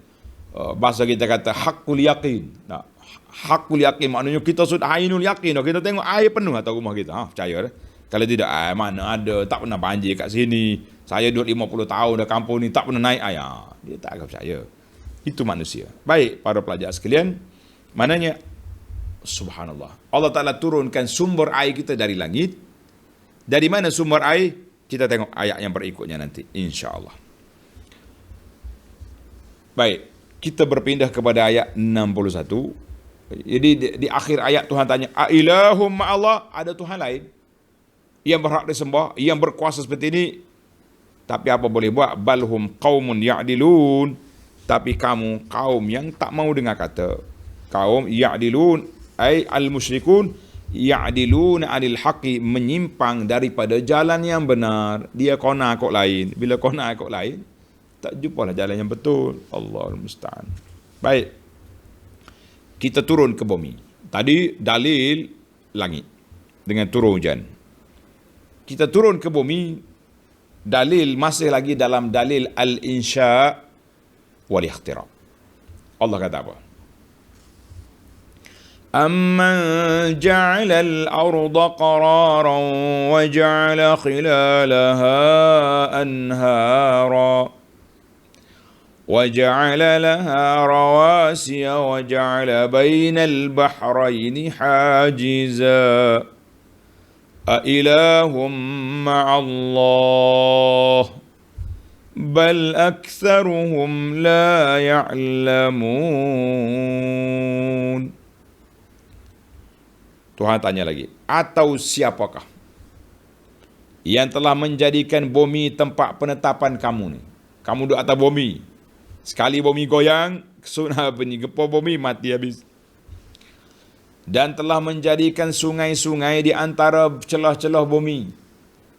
bahasa kita kata hakul yakin. Nah, hakul yakin maknanya kita sudah ainul yakin. Kita tengok air penuh atas rumah kita. Percaya dah. Kalau tidak, mana ada, tak pernah banjir kat sini. Saya duduk 50 tahun dah kampung ni, tak pernah naik air. Dia tak akan percaya. Itu manusia. Baik, para pelajar sekalian. Maknanya, subhanallah. Allah Ta'ala turunkan sumber air kita dari langit. Dari mana sumber air? Kita tengok ayat yang berikutnya nanti. InsyaAllah. Baik, kita berpindah kepada ayat 61. Jadi di akhir ayat Tuhan tanya, Ailahum ma'allah, ada Tuhan lain yang berhak disembah, yang berkuasa seperti ini. Tapi apa boleh buat? Balhum qaumun ya'dilun. Tapi kamu kaum yang tak mau dengar kata. Kaum ya'dilun, ay al-musyrikun, ya'dilun anil haqi, menyimpang daripada jalan yang benar. Dia kona kok lain. Bila kona kok lain, tak jumpalah jalan yang betul. Allahul musta'an. Baik. Kita turun ke bumi. Tadi dalil langit dengan turun hujan. Kita turun ke bumi, dalil masih lagi dalam dalil al-insya wal ikhtirab. Allah kata apa? أَمَّنْ جَعَلَ الْأَرْضَ قَرَارًا وَجَعَلَ خِلَالَهَا أَنْهَارًا وَجَعَلَ لَهَا رَوَاسِيَ وَجَعَلَ بَيْنَ الْبَحْرَيْنِ حَاجِزًا أَإِلَٰهٌ مَّعَ اللَّهِ بَلْ أَكْثَرُهُمْ لَا يَعْلَمُونَ. Tuhan tanya lagi, atau siapakah yang telah menjadikan bumi tempat penetapan kamu ni? Kamu duduk atas bumi. Sekali bumi goyang, tsunami, gempa bumi, mati habis. Dan telah menjadikan sungai-sungai di antara celah-celah bumi.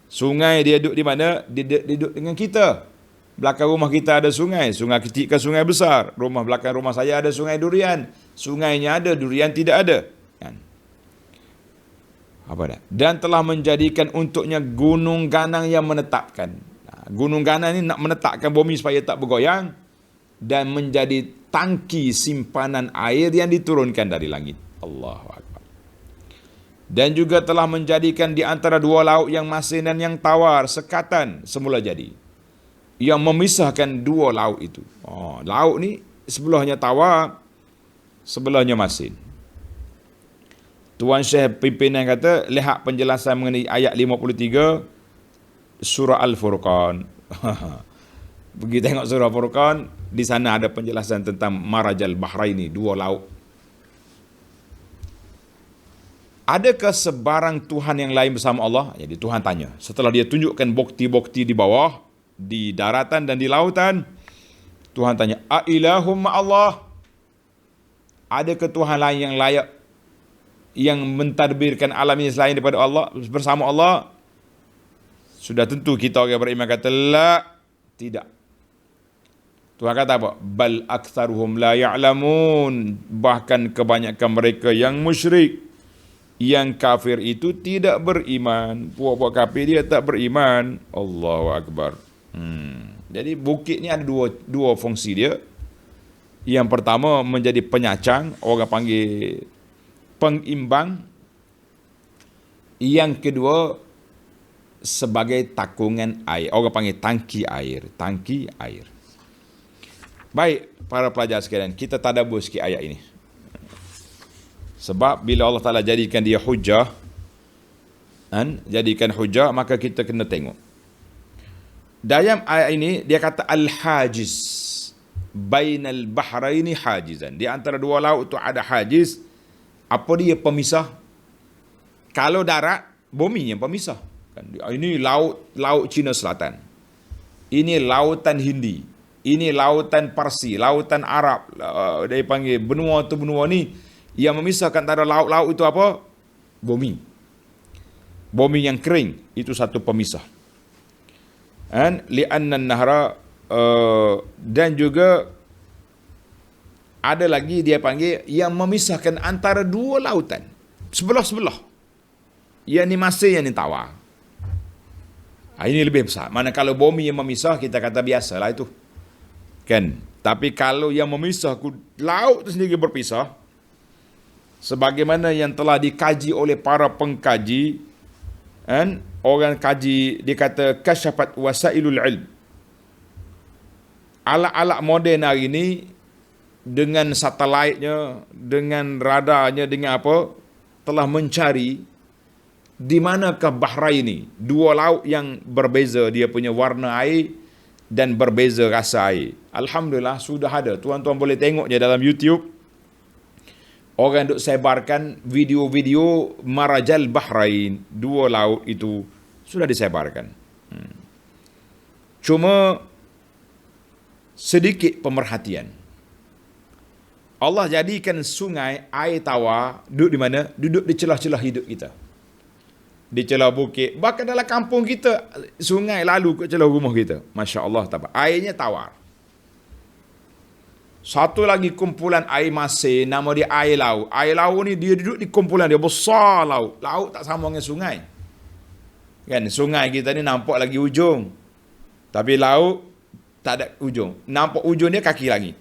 Sungai dia duduk di mana? Dia duduk dengan kita. Belakang rumah kita ada sungai. Sungai kecil ke sungai besar. Belakang rumah saya ada sungai durian. Sungainya ada, durian tidak ada. Kan? Apa dah? Dan telah menjadikan untuknya gunung ganang yang menetapkan. Gunung ganang ni nak menetapkan bumi supaya tak bergoyang dan menjadi tangki simpanan air yang diturunkan dari langit. Allahu Akbar. Dan juga telah menjadikan di antara dua laut yang masin dan yang tawar sekatan semula jadi, yang memisahkan dua laut itu. Laut ni sebelahnya tawar, sebelahnya masin. Tuan Syekh pimpinan kata, lihat penjelasan mengenai ayat 53 surah Al-Furqan. Pergi tengok surah Al-Furqan, di sana ada penjelasan tentang marajal bahraini, dua laut. Adakah sebarang Tuhan yang lain bersama Allah? Jadi Tuhan tanya. Setelah dia tunjukkan bukti-bukti di bawah, di daratan dan di lautan, Tuhan tanya, "Ailahum ma'allah?" Adakah Tuhan lain yang layak, yang mentadbirkan alam ini selain daripada Allah, bersama Allah? Sudah tentu kita orang beriman kata, la, tidak. Tuhan kata apa? Bal aktsaruhum la ya'lamun. Bahkan kebanyakan mereka yang musyrik, yang kafir itu tidak beriman. Puak-puak kafir dia tak beriman. Allahu Akbar. Jadi bukit ni ada dua fungsi dia. Yang pertama menjadi penyacang, orang panggil pengimbang. Yang kedua sebagai takungan air, orang panggil tangki air. Tangki air. Baik, para pelajar sekalian, kita tadabbur sikit ayat ini. Sebab bila Allah Ta'ala jadikan dia hujah, jadikan hujah, maka kita kena tengok. Dalam ayat ini dia kata al-hajiz, bainal bahraini hajizan. Di antara dua laut itu ada hajiz. Apa dia pemisah? Kalau darat, bumi yang pemisah. Ini laut Cina Selatan. Ini lautan Hindi. Ini lautan Parsi, lautan Arab. Dia panggil benua tu benua ni. Yang memisahkan antara laut-laut itu apa? Bumi. Bumi yang kering itu satu pemisah. Li'anna nahra, dan juga ada lagi dia panggil yang memisahkan antara dua lautan. Sebelah-sebelah. Yang ni masin, yang ni tawar. Ini lebih besar. Mana kalau bumi yang memisah, kita kata biasalah itu. Kan? Tapi kalau yang memisah, laut itu sendiri berpisah. Sebagaimana yang telah dikaji oleh para pengkaji. Orang kaji, dia kata kasyafat wasailul ilm. Alat-alat moden hari ini, dengan satelitnya, dengan radarnya, dengan apa, telah mencari di manakah Bahrain, dua laut yang berbeza dia punya warna air dan berbeza rasa air. Alhamdulillah sudah ada. Tuan-tuan boleh tengok je dalam YouTube. Orang duk sebarkan video-video marajal Bahrain, dua laut itu sudah disebarkan. Cuma sedikit pemerhatian. Allah jadikan sungai, air tawar, duduk di mana? Duduk di celah-celah hidup kita. Di celah bukit. Bahkan dalam kampung kita, sungai lalu ke celah rumah kita. Masya Allah. Airnya tawar. Satu lagi kumpulan air masin, nama dia air laut. Air laut ni dia duduk di kumpulan dia, besar laut. Laut tak sama dengan sungai. Kan, sungai kita ni nampak lagi ujung. Tapi laut tak ada ujung. Nampak ujung dia kaki lagi.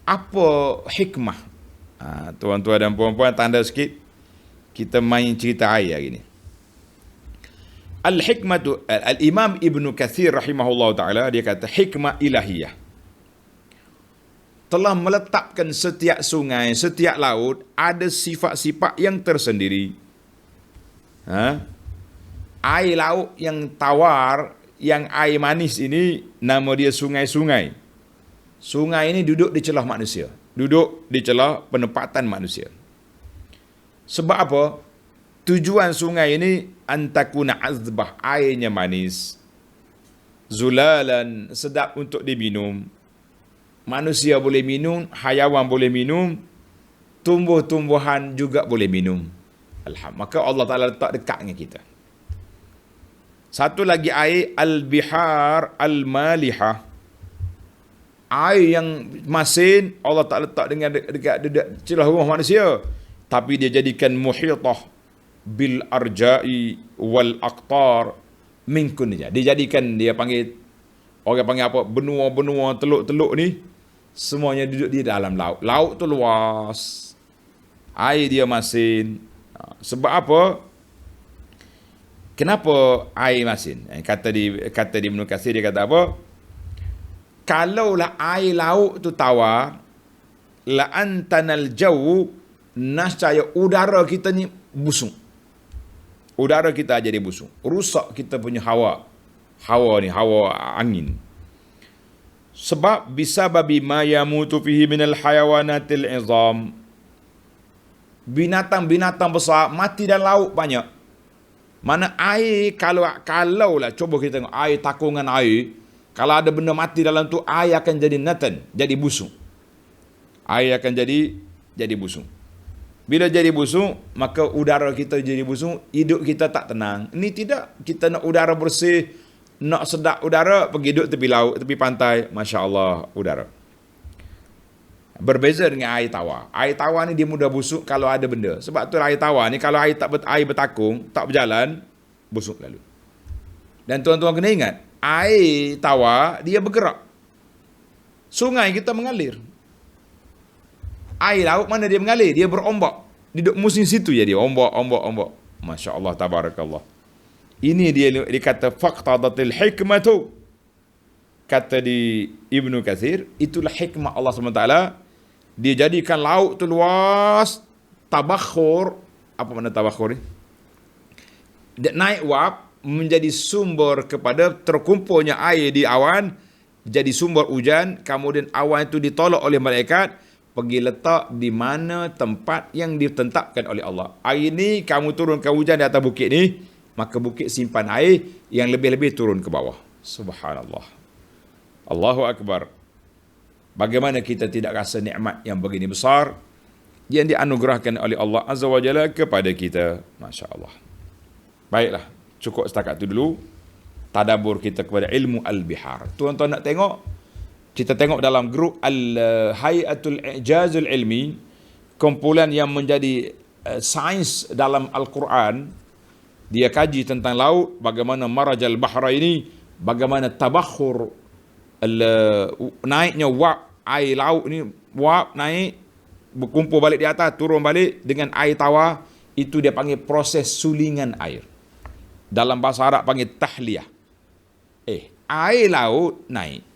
Apa hikmah? Tuan-tuan dan puan-puan, tanda sikit. Kita main cerita air hari ni. Al-hikmatu, Al-Imam Ibn Kathir rahimahullah ta'ala, dia kata hikmah ilahiyah. Telah meletakkan setiap sungai, setiap laut ada sifat-sifat yang tersendiri. Air laut yang tawar, yang air manis ini, nama dia sungai-sungai. Sungai ini duduk di celah manusia. Duduk di celah penempatan manusia. Sebab apa? Tujuan sungai ini antakuna azbah, airnya manis. Zulalan, sedap untuk diminum. Manusia boleh minum, hayawan boleh minum, tumbuh-tumbuhan juga boleh minum. Alhamdulillah. Maka Allah Ta'ala letak dekat dengan kita. Satu lagi air, al-bihar al-malihah. Air yang masin, Allah Ta'ala letak dengan dekat celah rumah manusia. Tapi dia jadikan muhitah bil arja'i wal aqtar min kunja. Dia jadikan, dia panggil, orang panggil apa, benua-benua, teluk-teluk ni, semuanya duduk di dalam laut. Laut tu luas. Air dia masin. Sebab apa? Kenapa air masin? Kata di Ibn Kathir, dia kata apa? Kalaulah air laut tu tawar, la antanal jawu, nascaya udara kita ni busung. Udara kita jadi busung. Rusak kita punya hawa. Hawa ni, hawa angin. Sebab bisababi ma yamutu fihi minal hayawanatil izam. Binatang-binatang besar mati dalam laut banyak. Mana air, kalau lah cuba kita tengok air, takungan air, kalau ada benda mati dalam tu, air akan jadi natan, jadi busung. Air akan jadi busung. Bila jadi busung, maka udara kita jadi busung, hidup kita tak tenang. Ini tidak, kita nak udara bersih, nak sedap udara, pergi duduk tepi laut, tepi pantai, Masya Allah, udara. Berbeza dengan air tawar. Air tawar ni dia mudah busuk kalau ada benda. Sebab tu air tawar ni, kalau air bertakung, tak berjalan, busuk lalu. Dan tuan-tuan kena ingat, air tawar, dia bergerak. Sungai kita mengalir. Air laut mana dia mengalir? Dia berombak. Duduk musim situ ya dia, ombak. Masya Allah, tabarakallah. Ini dia kata faqtadatil hikmatu. Kata di Ibnu Katsir, itulah hikmah Allah SWT. Dia jadikan laut tu luas, tabakhur. Apa makna tabakhur ni? Dia naik wap menjadi sumber kepada terkumpulnya air di awan, jadi sumber hujan. Kemudian awan itu ditolak oleh malaikat, pergi letak di mana tempat yang ditetapkan oleh Allah. Hari ni kamu turunkan hujan di atas bukit ni, maka bukit simpan air, yang lebih-lebih turun ke bawah. Subhanallah. Allahu Akbar. Bagaimana kita tidak rasa nikmat yang begini besar yang dianugerahkan oleh Allah Azza wa Jalla kepada kita. Masya Allah. Baiklah, cukup setakat itu dulu tadabbur kita kepada ilmu al-bihar. Tuan-tuan nak tengok, kita tengok dalam grup Al-Hayatul Ijazul Ilmi, kumpulan yang menjadi sains dalam Al-Quran. Dia kaji tentang laut, bagaimana marajal bahra ini, bagaimana tabakhur, naiknya wap air laut ni, wap naik, berkumpul balik di atas, turun balik dengan air tawar. Itu dia panggil proses sulingan air. Dalam bahasa Arab panggil tahliyah. Air laut naik,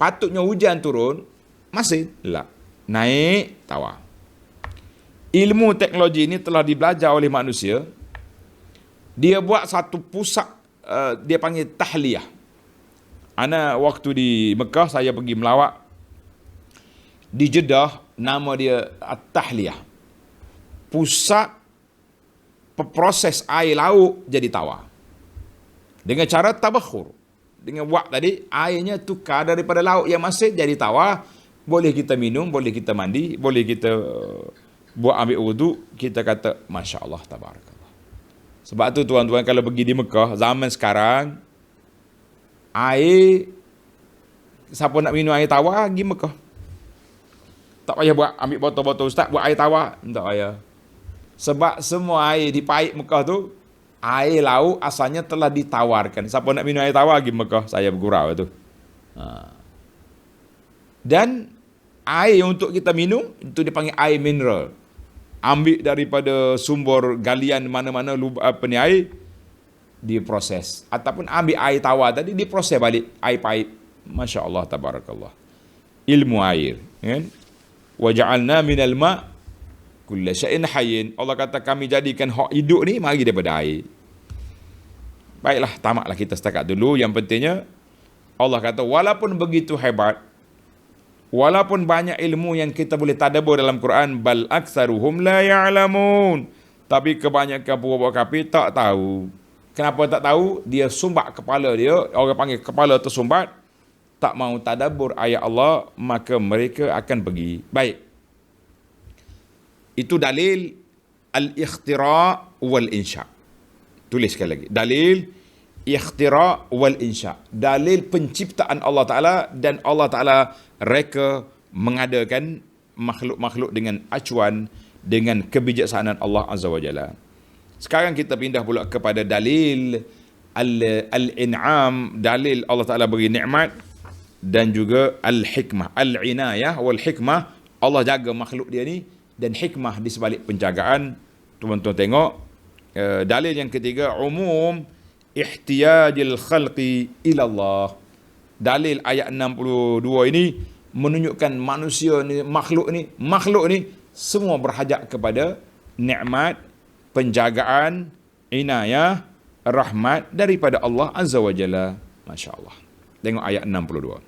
patutnya hujan turun, masih lah naik tawar. Ilmu teknologi ini telah dibelajar oleh manusia. Dia buat satu pusat, dia panggil tahliyah. Ana waktu di Mekah, saya pergi melawat di Jeddah, nama dia At-Tahliyah. Pusat proses air laut jadi tawar. Dengan cara tabakhur. Dengan wak tadi, airnya tukar daripada laut yang masin jadi tawar. Boleh kita minum, boleh kita mandi, boleh kita buat ambil wudu. Kita kata, Masya Allah, tabarakallah. Sebab tu tuan-tuan, kalau pergi di Mekah, zaman sekarang, air siapa nak minum air tawar, pergi Mekah. Tak payah buat ambil botol-botol ustaz, buat air tawar. Tak payah. Sebab semua air di Paik Mekah tu, air laut asalnya telah ditawarkan. Siapa nak minum air tawar, pergi Mekah. Saya bergurau tu. Dan air untuk kita minum, itu dipanggil air mineral. Ambil daripada sumber galian mana-mana apa ni air, diproses. Ataupun ambil air tawar tadi, diproses balik air Paik. Masya Allah, tabarakallah. Ilmu air. Kan? وَجَعَلْنَا مِنَ الْمَاءِ كُلَّ شَيْءٍ حَيٍّ. Allah kata kami jadikan hak hidup ni mari daripada air. Baiklah, tamatlah kita setakat dulu. Yang pentingnya, Allah kata walaupun begitu hebat, walaupun banyak ilmu yang kita boleh tadabbur dalam Quran, bal aktsaruhum la ya'lamun. Tapi kebanyakan pura-pura kafir tak tahu. Kenapa tak tahu? Dia sumbat kepala dia, orang panggil kepala tersumbat, tak mau tadabbur ayat Allah, maka mereka akan pergi. Baik. Itu dalil al-ikhtira' wal-insya'. Tulis sekali lagi. Dalil ikhtira' wal-insya'. Dalil penciptaan Allah Ta'ala, dan Allah Ta'ala reka mengadakan makhluk-makhluk dengan acuan, dengan kebijaksanaan Allah Azza wa Jalla. Sekarang kita pindah pula kepada dalil al-in'am, dalil Allah Ta'ala beri nikmat, dan juga al-hikmah, al-inayah wal-hikmah. Allah jaga makhluk dia ni, dan hikmah di sebalik penjagaan. Tuan-tuan tengok dalil yang ketiga, umum ihtiyajil khalqi ila Allah. Dalil ayat 62 ini menunjukkan manusia ni, makhluk ni semua berhajat kepada nikmat, penjagaan, inayah, rahmat daripada Allah Azza wa Jalla. Masya-Allah. Tengok ayat 62.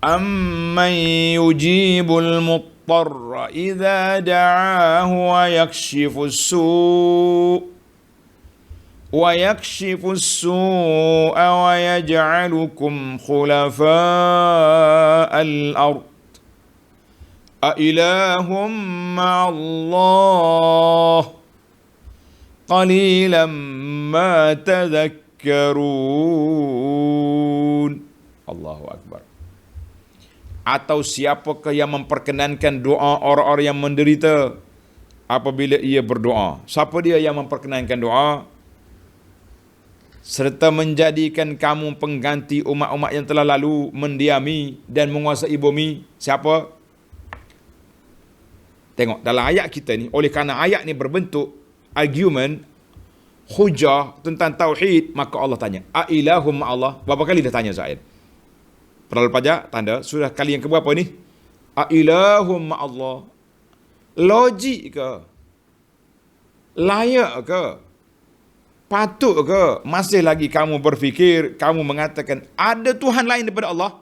Amman yujibul muttarra idza da'ahu wa yakshifus su'a wa yaj'alukum khulafa'al ard. A ilahum ma'allah qalilan ma tadhakkarun. Allahu akbar. Atau siapakah yang memperkenankan doa orang-orang yang menderita apabila ia berdoa? Siapa dia yang memperkenankan doa? Serta menjadikan kamu pengganti umat-umat yang telah lalu, mendiami dan menguasai bumi. Siapa? Tengok dalam ayat kita ni, oleh kerana ayat ni berbentuk argument, hujah tentang tauhid, maka Allah tanya, a ilahum ma'allah. Berapa kali dah tanya Zaid? Perlu pajak tanda, sudah kali yang keberapa ni? A ilahum ma'allah. Logik ke? Layak ke? Patut ke? Masih lagi kamu berfikir, kamu mengatakan ada Tuhan lain daripada Allah?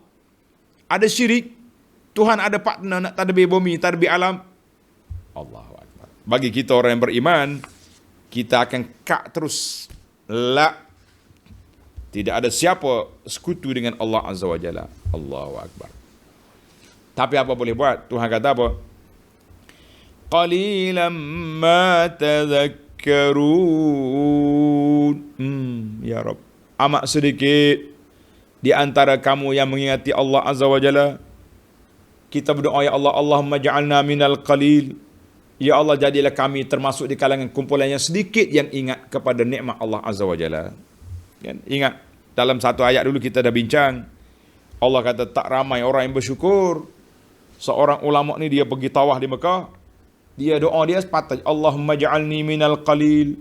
Ada syirik? Tuhan ada partner nak tadbir bumi, tadbir alam? Allahu akbar. Bagi kita orang yang beriman, kita akan kak terus. La. Tidak ada siapa sekutu dengan Allah Azza wa Jalla. Allahu akbar. Tapi apa boleh buat? Tuhan kata apa? Qalilan ma tadhakkarun. Ya Rabb, amat sedikit di antara kamu yang mengingati Allah Azza wa Jalla. Kita berdoa, ya Allah, Allahumma ja'alna minal qalil. Ya Allah, jadilah kami termasuk di kalangan kumpulan yang sedikit yang ingat kepada nikmat Allah Azza wa Jalla. Ingat, dalam satu ayat dulu kita dah bincang. Allah kata tak ramai orang yang bersyukur. Seorang ulama ni dia pergi tawaf di Mekah. Dia doa dia sepatutnya, Allahumma ja'alni minal qalil.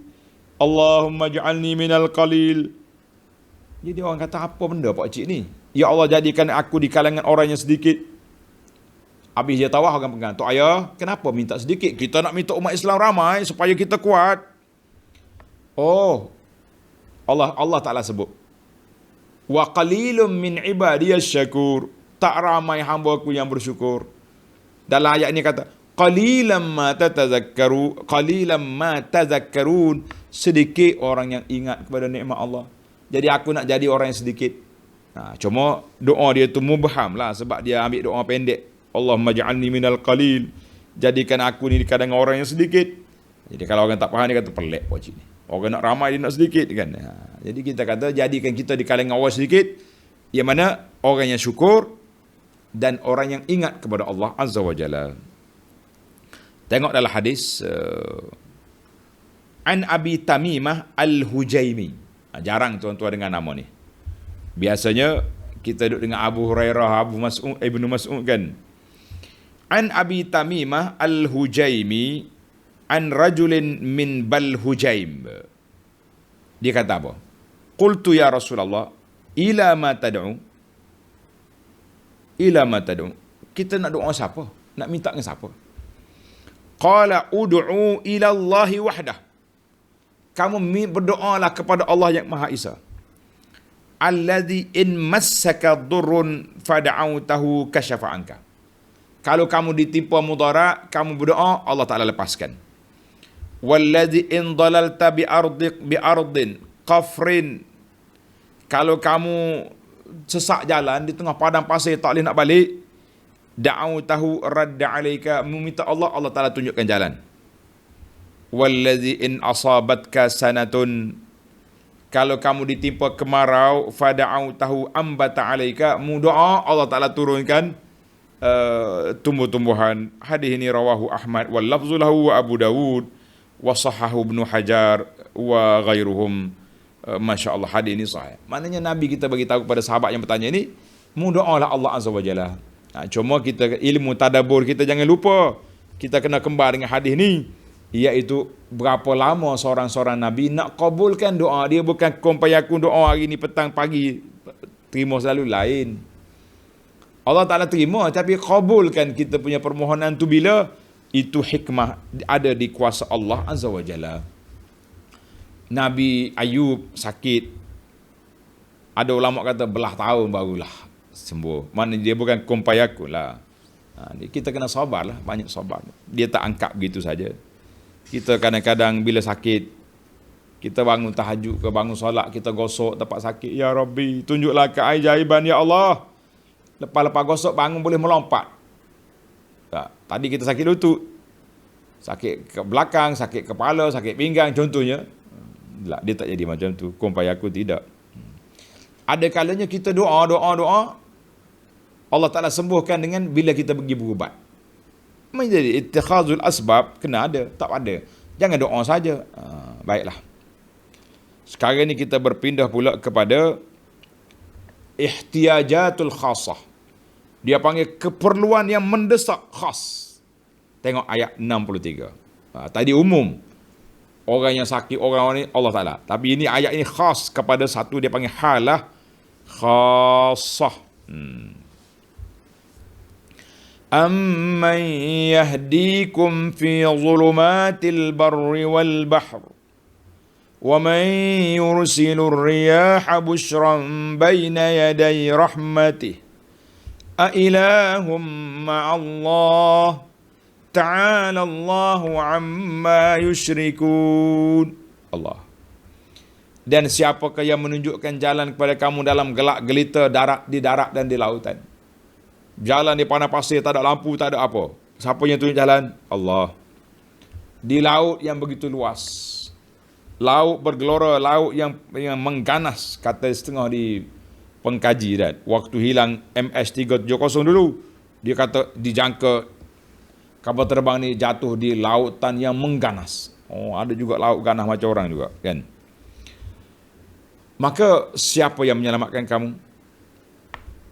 Allahumma ja'alni minal qalil. Jadi orang kata, apa benda pak cik ni? Ya Allah, jadikan aku di kalangan orang yang sedikit. Habis dia tawaf, orang pegang, Tok Ayah, kenapa minta sedikit? Kita nak minta umat Islam ramai supaya kita kuat. Oh, Allah Ta'ala sebut, wa qalilum min ibadiyas syakur. Tak ramai hamba aku yang bersyukur. Dalam ayat ini kata, qalilan ma tazakkarun. Sedikit orang yang ingat kepada nikmat Allah. Jadi aku nak jadi orang yang sedikit. Cuma doa dia tu mubham lah, sebab dia ambil doa pendek. Allahumma ja'alni minal qalil. Jadikan aku ni di kalangan orang yang sedikit. Jadi kalau orang tak faham, dia kata pelik pocik ni. Orang nak ramai, dia nak sedikit kan. Jadi kita kata jadikan kita di kalangan orang sedikit. Yang mana orang yang syukur dan orang yang ingat kepada Allah Azza wa Jalla. Tengok dalam hadis An Abi Tamimah Al-Hujaimi. Jarang tuan-tuan dengar nama ni. Biasanya kita duduk dengan Abu Hurairah, Abu Mas'ud, Ibnu Mas'ud kan. An Abi Tamimah Al-Hujaimi an rajulin min Bal Hujaim. Dia kata apa? Qultu ya Rasulullah, ila ma tad'u? Ila ma tad'u? Kita nak doa siapa? Nak minta dengan siapa? Qala ud'u ila Allahi wahdah. Kamu berdoalah kepada Allah yang Maha Esa. Alladhi in massaka durrun fad'autahu kashafa anka. Kalau kamu ditimpa mudarat, kamu berdoa, Allah Ta'ala lepaskan. Walladhi in dalalta bi ardin qafrin. Kalau kamu sesak jalan di tengah padang pasir tak boleh nak balik, da'autahu radda alaika, meminta Allah, Allah Ta'ala tunjukkan jalan. Walladhi in asabatka sanatun, kalau kamu ditimpa kemarau, fada'autahu ambata alaika, mu doa, Allah Ta'ala turunkan tumbuh-tumbuhan. Hadis ini rawahu Ahmad wal lafzu lahu wa Abu Dawud wa sahahu Ibnu Hajar wa ghairuhum. Masya-Allah, hadis ini sahih. Maknanya Nabi kita bagi tahu kepada sahabat yang bertanya ini, mu doalah Allah Azza wa Jalla. Cuma kita ilmu tadabbur kita jangan lupa. Kita kena kembar dengan hadis ni, iaitu berapa lama seorang-seorang Nabi nak kabulkan doa dia. Bukan kompayaku doa hari ni petang pagi terima selalu, lain. Allah Ta'ala terima, tapi kabulkan kita punya permohonan tu bila itu hikmah ada di kuasa Allah Azza wa Jalla. Nabi Ayub sakit, ada ulama kata belah tahun barulah sembuh. Mana dia bukan kumpayakun lah. Kita kena sabar lah, banyak sabar. Dia tak angkat begitu saja. Kita kadang-kadang bila sakit, kita bangun tahajud ke bangun solat, kita gosok tempat sakit, ya Rabbi tunjuklah keajaiban ya Allah. Lepas-lepas gosok bangun boleh melompat. Tak, tadi kita sakit lutut, sakit ke belakang, sakit kepala, sakit pinggang contohnya. Dia tak jadi macam tu. Kumpayaku tidak. Ada kalanya kita doa, Allah Ta'ala sembuhkan dengan bila kita pergi berubat. Menjadi ittikhazul asbab kena ada, tak ada. Jangan doa saja. Baiklah. Sekarang ni kita berpindah pula kepada ihtiyajatul khasah. Dia panggil keperluan yang mendesak khas. Tengok ayat 63. Tadi umum. Orang yang sakit, orang ni Allah Ta'ala. Tapi ini ayat ini khas kepada satu, dia panggil halah khasah. Amman yahdikum fi zulumatil barri wal bahr wa man yursilur riyaha bushran bayna yaday rahmatih a ilahum ma'allah ta'ala Allahu amma yushrikun. Allah. Dan siapakah yang menunjukkan jalan kepada kamu dalam gelak gelita di darat dan di lautan? Jalan di padang pasir, tak ada lampu, tak ada apa. Siapa yang tunjuk jalan? Allah. Di laut yang begitu luas, laut bergelora, laut yang mengganas, kata setengah di pengkaji dan waktu hilang MS-370 dulu, dia kata dijangka kapal terbang ni jatuh di lautan yang mengganas. Ada juga laut ganas macam orang juga kan. Maka siapa yang menyelamatkan kamu?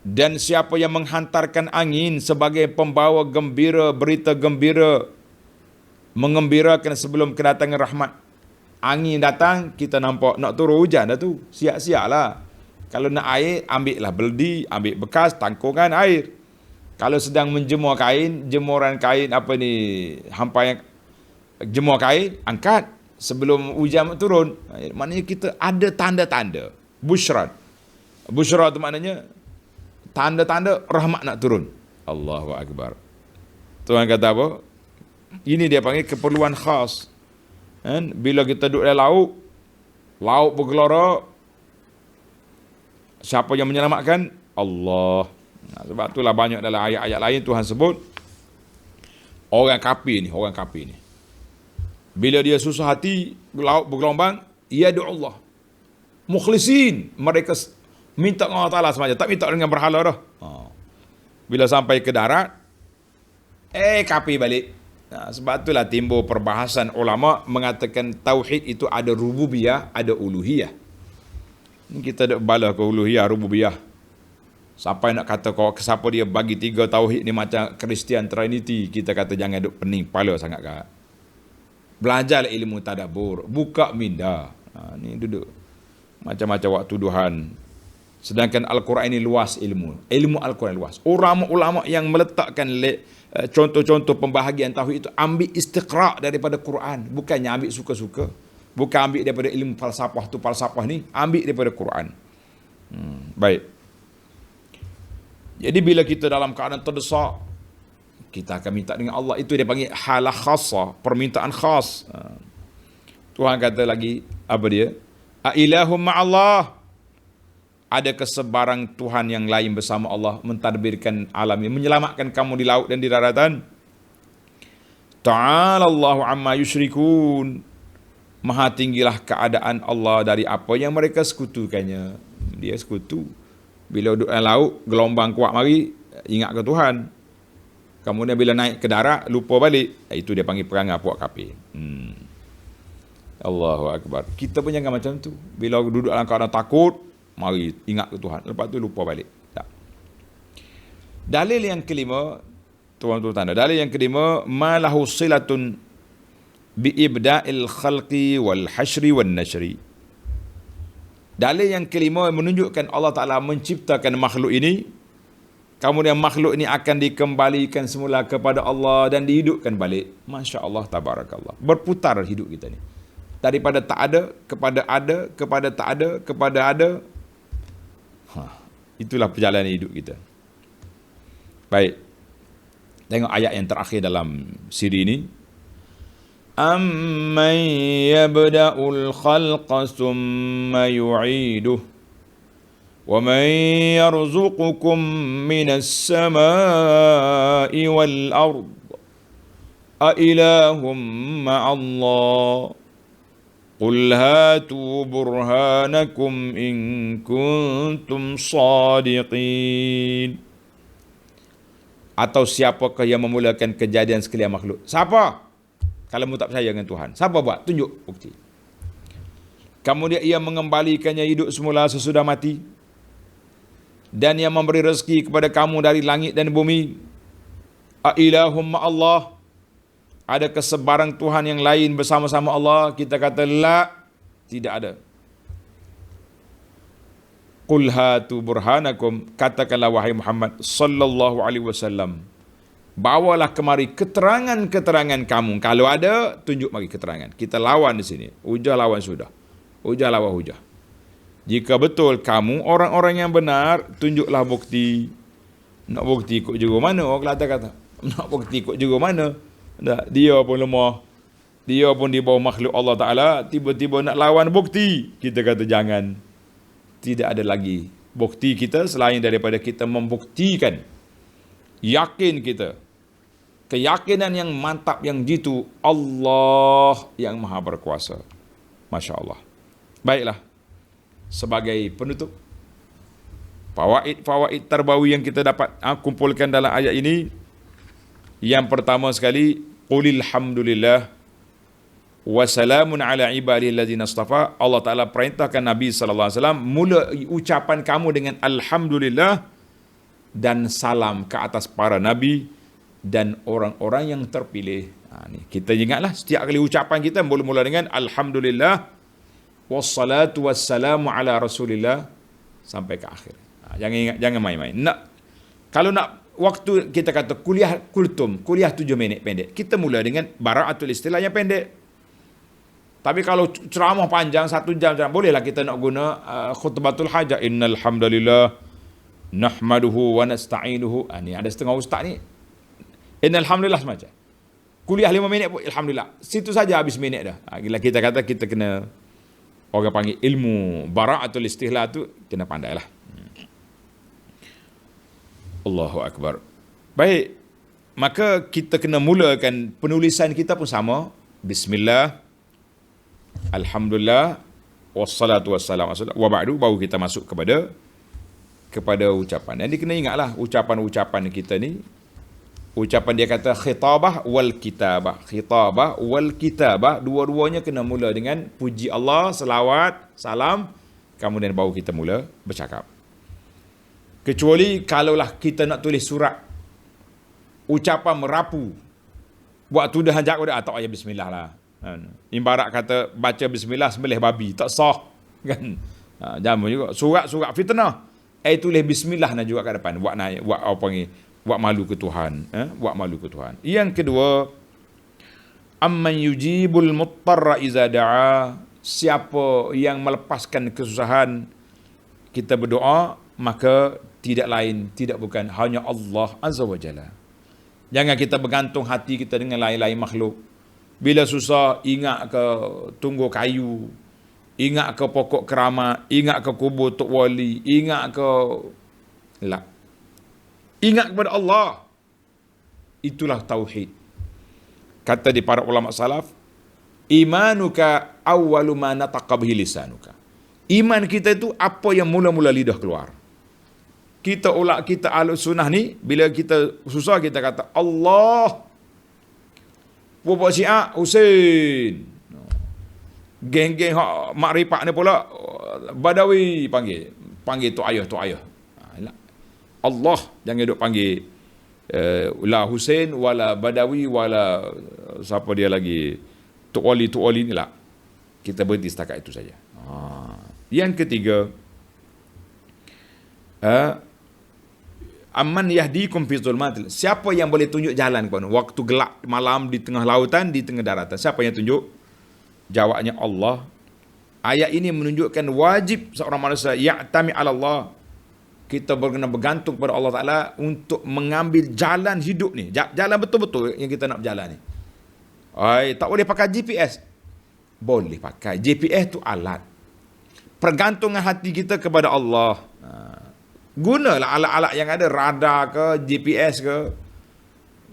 Dan siapa yang menghantarkan angin sebagai pembawa gembira, berita gembira, mengembirakan sebelum kedatangan rahmat. Angin datang, kita nampak nak turun hujan dah tu. Siap-siap lah. Kalau nak air, ambil lah beldi, ambil bekas, tangkungan air. Kalau sedang menjemur kain, jemuran kain apa ni, hampayan jemur kain, angkat sebelum hujan turun. Maknanya kita ada tanda-tanda. Bushra. Bushra tu maknanya tanda-tanda rahmat nak turun. Allahu Akbar. Tuhan kata apa? Ini dia panggil keperluan khas. Bila kita duduk dalam laut bergelora, siapa yang menyelamatkan? Allah. Sebab itulah banyak dalam ayat-ayat lain Tuhan sebut orang kafir ni. Bila dia susah hati, laut bergelombang, ya doa Allah. Mukhlisin, mereka Minta dengan Allah Ta'ala sahaja, tak minta dengan berhala dah. Bila sampai ke darat, kafir balik. Sebab itulah timbul perbahasan ulama mengatakan tauhid itu ada rububiyah, ada uluhiyah. Ni kita ada bala ke uluhiyah, rububiyah. Siapa nak kata siapa dia bagi 3 tauhid ni macam Christian Trinity, kita kata jangan duk pening kepala sangat kat. Belajar ilmu tadabbur, buka minda. Ni duduk macam-macam waktu tuduhan. Sedangkan Al-Quran ini luas ilmu. Ilmu Al-Quran luas. Ulama-ulama yang meletakkan contoh-contoh pembahagian tauhid itu ambil istiqra' daripada Quran. Bukannya ambil suka-suka. Bukan ambil daripada ilmu falsafah tu, falsafah ni. Ambil daripada Quran. Baik. Jadi bila kita dalam keadaan terdesak, kita akan minta dengan Allah. Itu dia panggil halah khasah, permintaan khas. Tuhan kata lagi, apa dia? Ailahum ma'allah. Ada kesebarang Tuhan yang lain bersama Allah mentadbirkan alam ini, menyelamatkan kamu di laut dan di daratan. Ta'alallahu amma yusyrikun. Maha tinggilah keadaan Allah dari apa yang mereka sekutukannya. Dia sekutu. Bila duduk dalam laut, gelombang kuat mari, ingat ke Tuhan. Kemudian bila naik ke darat, lupa balik. Itu dia panggil perangai puak kafir. Allahu Akbar. Kita pun jangan macam tu. Bila duduk dalam keadaan takut, mari ingat ke Tuhan. Lepas tu lupa balik. Tak. Dalil yang kelima, tuan-tuan tanda. Dalil yang kelima, ma lahu silatun bi ibda'il khalqi wal hashri wal nashri. Dalil yang kelima menunjukkan Allah Ta'ala menciptakan makhluk ini, kemudian makhluk ini akan dikembalikan semula kepada Allah dan dihidupkan balik. Masya Allah, tabarakallah. Berputar hidup kita ni. Daripada tak ada, kepada ada, kepada tak ada, kepada ada. Itulah perjalanan hidup kita. Baik. Tengok ayat yang terakhir dalam siri ini. Amman yabda'ul khalqa thumma yu'iduh wa man yarzuqukum minas samai wal ard a ilahum ma'allah qul hatu burhanakum in kuntum sadiqin. Atau siapakah yang memulakan kejadian sekalian makhluk? Siapa? Kalau kamu tak percaya dengan Tuhan, siapa buat? Tunjuk bukti. Kemudian ia mengembalikannya hidup semula sesudah mati. Dan yang memberi rezeki kepada kamu dari langit dan bumi. Ailahum ma'allah. Ada kesebarang Tuhan yang lain bersama-sama Allah? Kita kata la, tidak ada. Qul hatu burhanakum, katakanlah wahai Muhammad sallallahu alaihi wasallam, bawalah kemari keterangan-keterangan kamu. Kalau ada, tunjuk mari keterangan. Kita lawan di sini. Hujah lawan sudah. Hujah lawan hujah. Jika betul kamu orang-orang yang benar, tunjuklah bukti. Nak bukti ikut juga mana? Orang Kelantan kata. Nak bukti ikut juga mana? Dia pun lemah. Dia pun di bawah makhluk Allah Ta'ala. Tiba-tiba nak lawan bukti. Kita kata jangan. Tidak ada lagi bukti kita selain daripada kita membuktikan yakin kita, keyakinan yang mantap yang jitu, Allah yang maha berkuasa. Masya Allah. Baiklah, sebagai penutup, fawaid tarbawi yang kita dapat kumpulkan dalam ayat ini. Yang pertama sekali, qulil hamdulillah wa salamun ala ibadihi allazina istafa. Allah Ta'ala perintahkan Nabi sallallahu alaihi wasallam, mula ucapan kamu dengan alhamdulillah dan salam ke atas para nabi dan orang-orang yang terpilih. Ni kita ingatlah setiap kali ucapan kita mula-mula dengan alhamdulillah wassalatu wassalamu ala rasulillah sampai ke akhir. Jangan ingat, jangan main-main. Kalau nak waktu kita kata kuliah 7 minit pendek, kita mula dengan bara'atul istilah yang pendek. Tapi kalau ceramah panjang 1 jam, bolehlah kita nak guna khutbatul hajah. Innal hamdalillah nahmaduhu wa nasta'inuhu. Ni ada setengah ustaz ni. Innal hamdalillah semacam. Kuliah 5 minit pun alhamdulillah. Situ saja habis minit dah. Gila kita kata kita kena, orang panggil ilmu bara'atul istilah tu kena pandailah. Allahu Akbar. Baik. Maka kita kena mulakan penulisan kita pun sama. Bismillah. Alhamdulillah wassalatu wassalamu wa ba'du, baru kita masuk kepada kepada ucapan. Jadi kena ingatlah ucapan-ucapan kita ni, ucapan dia kata khitabah wal kitabah. Khitabah wal kitabah, dua-duanya kena mula dengan puji Allah, selawat, salam, kemudian baru kita mula bercakap. Kecuali kalaulah kita nak tulis surat, ucapan merapu, waktu dah hajak dah tak payah bismillah lah. Ibarat kata baca bismillah sembelih babi, tak sah kan. Jamu juga surat-surat fitnah. Tulis bismillah nak juga kat depan. Buat apa ni? Buat malu ke Tuhan, buat malu ke Tuhan. Yang kedua, amman yujibul muttarra iza da'a, siapa yang melepaskan kesusahan kita berdoa, maka tidak lain, tidak bukan hanya Allah Azza wa Jalla. Jangan kita bergantung hati kita dengan lain-lain makhluk. Bila susah, ingat ke tunggu kayu, ingat ke pokok keramat, ingat ke kubur Tok Wali, ingat ke ingat kepada Allah. Itulah tauhid. Kata di para ulama salaf, imanuka awwalu ma nataqa bihi lisanuka. Iman kita itu apa yang mula-mula lidah keluar. Kita Ahlus Sunnah ni, bila kita susah kita kata Allah. Puak Syiah Husain. Geng-geng hak makrifat ni pula Badawi panggil tok ayah. Allah, jangan duk panggil la Husain wala Badawi wala siapa dia lagi, tok wali ni lah. Kita berhenti setakat itu saja. Yang ketiga, amman yahdikum fi zulmatil, siapa yang boleh tunjuk jalan kepada waktu gelap malam di tengah lautan, di tengah daratan, siapa yang tunjuk? Jawabnya Allah. Ayat ini menunjukkan wajib seorang manusia ya'tami 'ala Allah, kita kena bergantung kepada Allah Ta'ala untuk mengambil jalan hidup ni, jalan betul-betul yang kita nak berjalan ni. Tak boleh pakai GPS. Boleh pakai GPS tu alat. Pergantungan hati kita kepada Allah. Gunalah alat-alat yang ada, radar ke, GPS ke,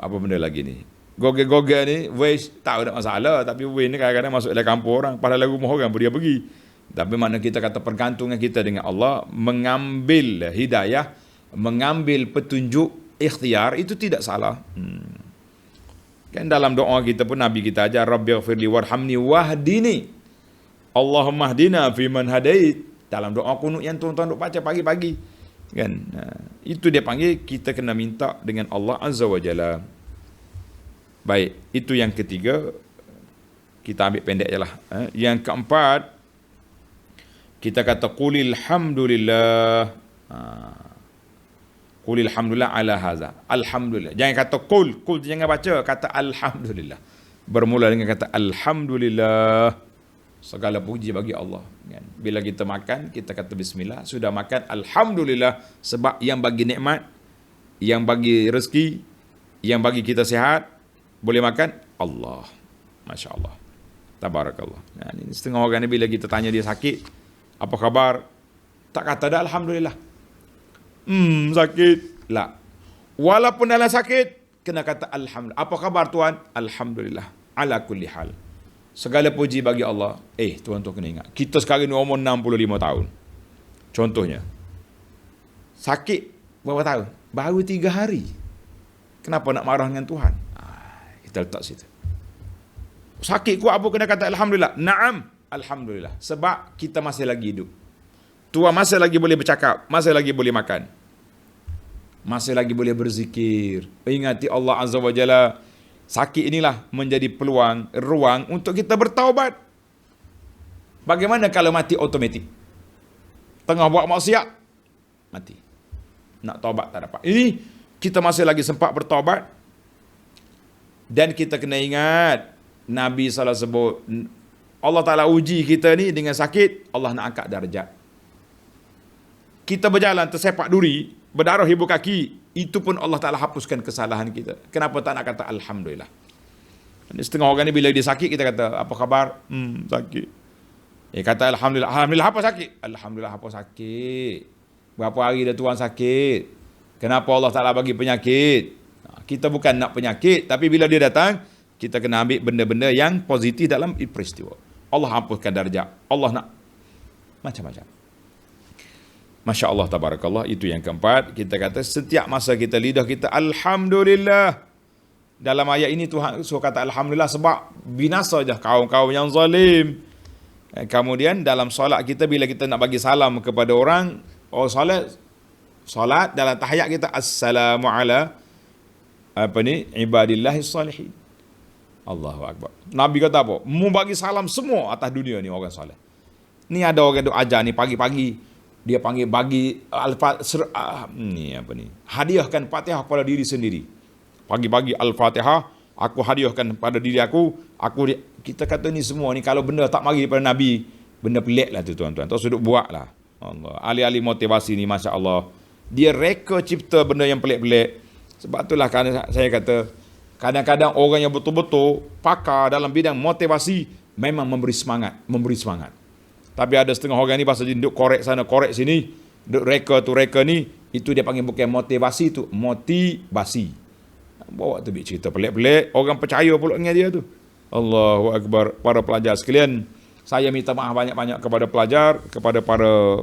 apa benda lagi ni. Google ni, Waze tak ada masalah, tapi Waze ni kadang-kadang masuk dalam kampung orang, padahal rumah orang pun dia pergi. Tapi mana kita kata pergantungan kita dengan Allah, mengambil hidayah, mengambil petunjuk, ikhtiar, itu tidak salah. Kan dalam doa kita pun Nabi kita ajar, Rabbighfirli warhamni wahdini, Allahumma hdina fiman hadait. Dalam doa kunut yang tuan-tuan duk baca pagi-pagi kan, itu dia panggil kita kena minta dengan Allah Azza wa Jalla. Baik, itu yang ketiga, kita ambil pendek je lah. Yang keempat, kita kata qulil hamdulillah. Qulil hamdulillah ala haza. Alhamdulillah. Jangan kata qul jangan baca, kata alhamdulillah. Bermula dengan kata alhamdulillah. Segala puji bagi Allah. Bila kita makan, kita kata bismillah. Sudah makan, alhamdulillah. Sebab yang bagi nikmat, yang bagi rezeki, yang bagi kita sihat, boleh makan, Allah. Masya Allah. Tabarakallah. Ini setengah orang ni bila kita tanya dia sakit, apa khabar? Tak kata dah alhamdulillah. Sakit. La. Walaupun dalam sakit, kena kata alhamdulillah. Apa khabar tuan? Alhamdulillah. Ala kulli hal. Segala puji bagi Allah. Tuan-tuan kena ingat, kita sekarang ni umur 65 tahun. Contohnya, sakit berapa tahun? Baru 3 hari. Kenapa nak marah dengan Tuhan? Kita letak situ. Sakit kuat apa kena kata alhamdulillah? Naam, alhamdulillah. Sebab kita masih lagi hidup. Tuhan masih lagi boleh bercakap, masih lagi boleh makan, masih lagi boleh berzikir. Ingati Allah Azza wa Jalla. Sakit inilah menjadi peluang, ruang untuk kita bertaubat. Bagaimana kalau mati automatik? Tengah buat maksiat, mati. Nak taubat tak dapat. Ini kita masih lagi sempat bertaubat. Dan kita kena ingat, Nabi SAW sebut, Allah Ta'ala uji kita ni dengan sakit, Allah nak angkat darjat. Kita berjalan tersepak duri, berdarah ibu kaki, itu pun Allah Ta'ala hapuskan kesalahan kita. Kenapa tak nak kata alhamdulillah? Setengah orang ni bila dia sakit, kita kata, apa khabar? Sakit. Kata alhamdulillah. Alhamdulillah apa sakit? Alhamdulillah apa sakit? Berapa hari dah tuan sakit? Kenapa Allah Ta'ala bagi penyakit? Kita bukan nak penyakit, tapi bila dia datang, kita kena ambil benda-benda yang positif dalam peristiwa. Allah hapuskan darjat. Allah nak macam-macam. Masya Allah, tabarakallah. Itu yang keempat. Kita kata setiap masa kita lidah kita Alhamdulillah. Dalam ayat ini Tuhan suruh kata Alhamdulillah sebab binasa je kaum-kaum yang zalim. Kemudian dalam solat kita bila kita nak bagi salam kepada orang, solat dalam tahiyat kita Assalamu ala ibadillahis salihin. Allahu Akbar. Nabi kata apa? Mu bagi salam semua atas dunia ni orang soleh. Ni ada orang duk ajar ni pagi-pagi dia panggil bagi hadiahkan Fatihah kepada diri sendiri. Pagi-pagi Al-Fatihah, aku hadiahkan pada diri aku. Kita kata ni semua ni kalau benda tak mari daripada Nabi, benda pelik lah tu tuan-tuan. Tak sudut buat lah. Allah. Ahli-ahli motivasi ni Masya Allah. Dia reka cipta benda yang pelik-pelik. Sebab itulah saya kata, kadang-kadang orang yang betul-betul pakar dalam bidang motivasi memang memberi semangat. Tapi ada setengah orang ni pasal dia duduk korek sana, korek sini, duduk reka ni, itu dia panggil bukan motivasi tu, motivasi. Bawa tu cerita pelik-pelik, orang percaya pula dengan dia tu. Allahu Akbar. Para pelajar sekalian, saya minta maaf banyak-banyak kepada pelajar, kepada para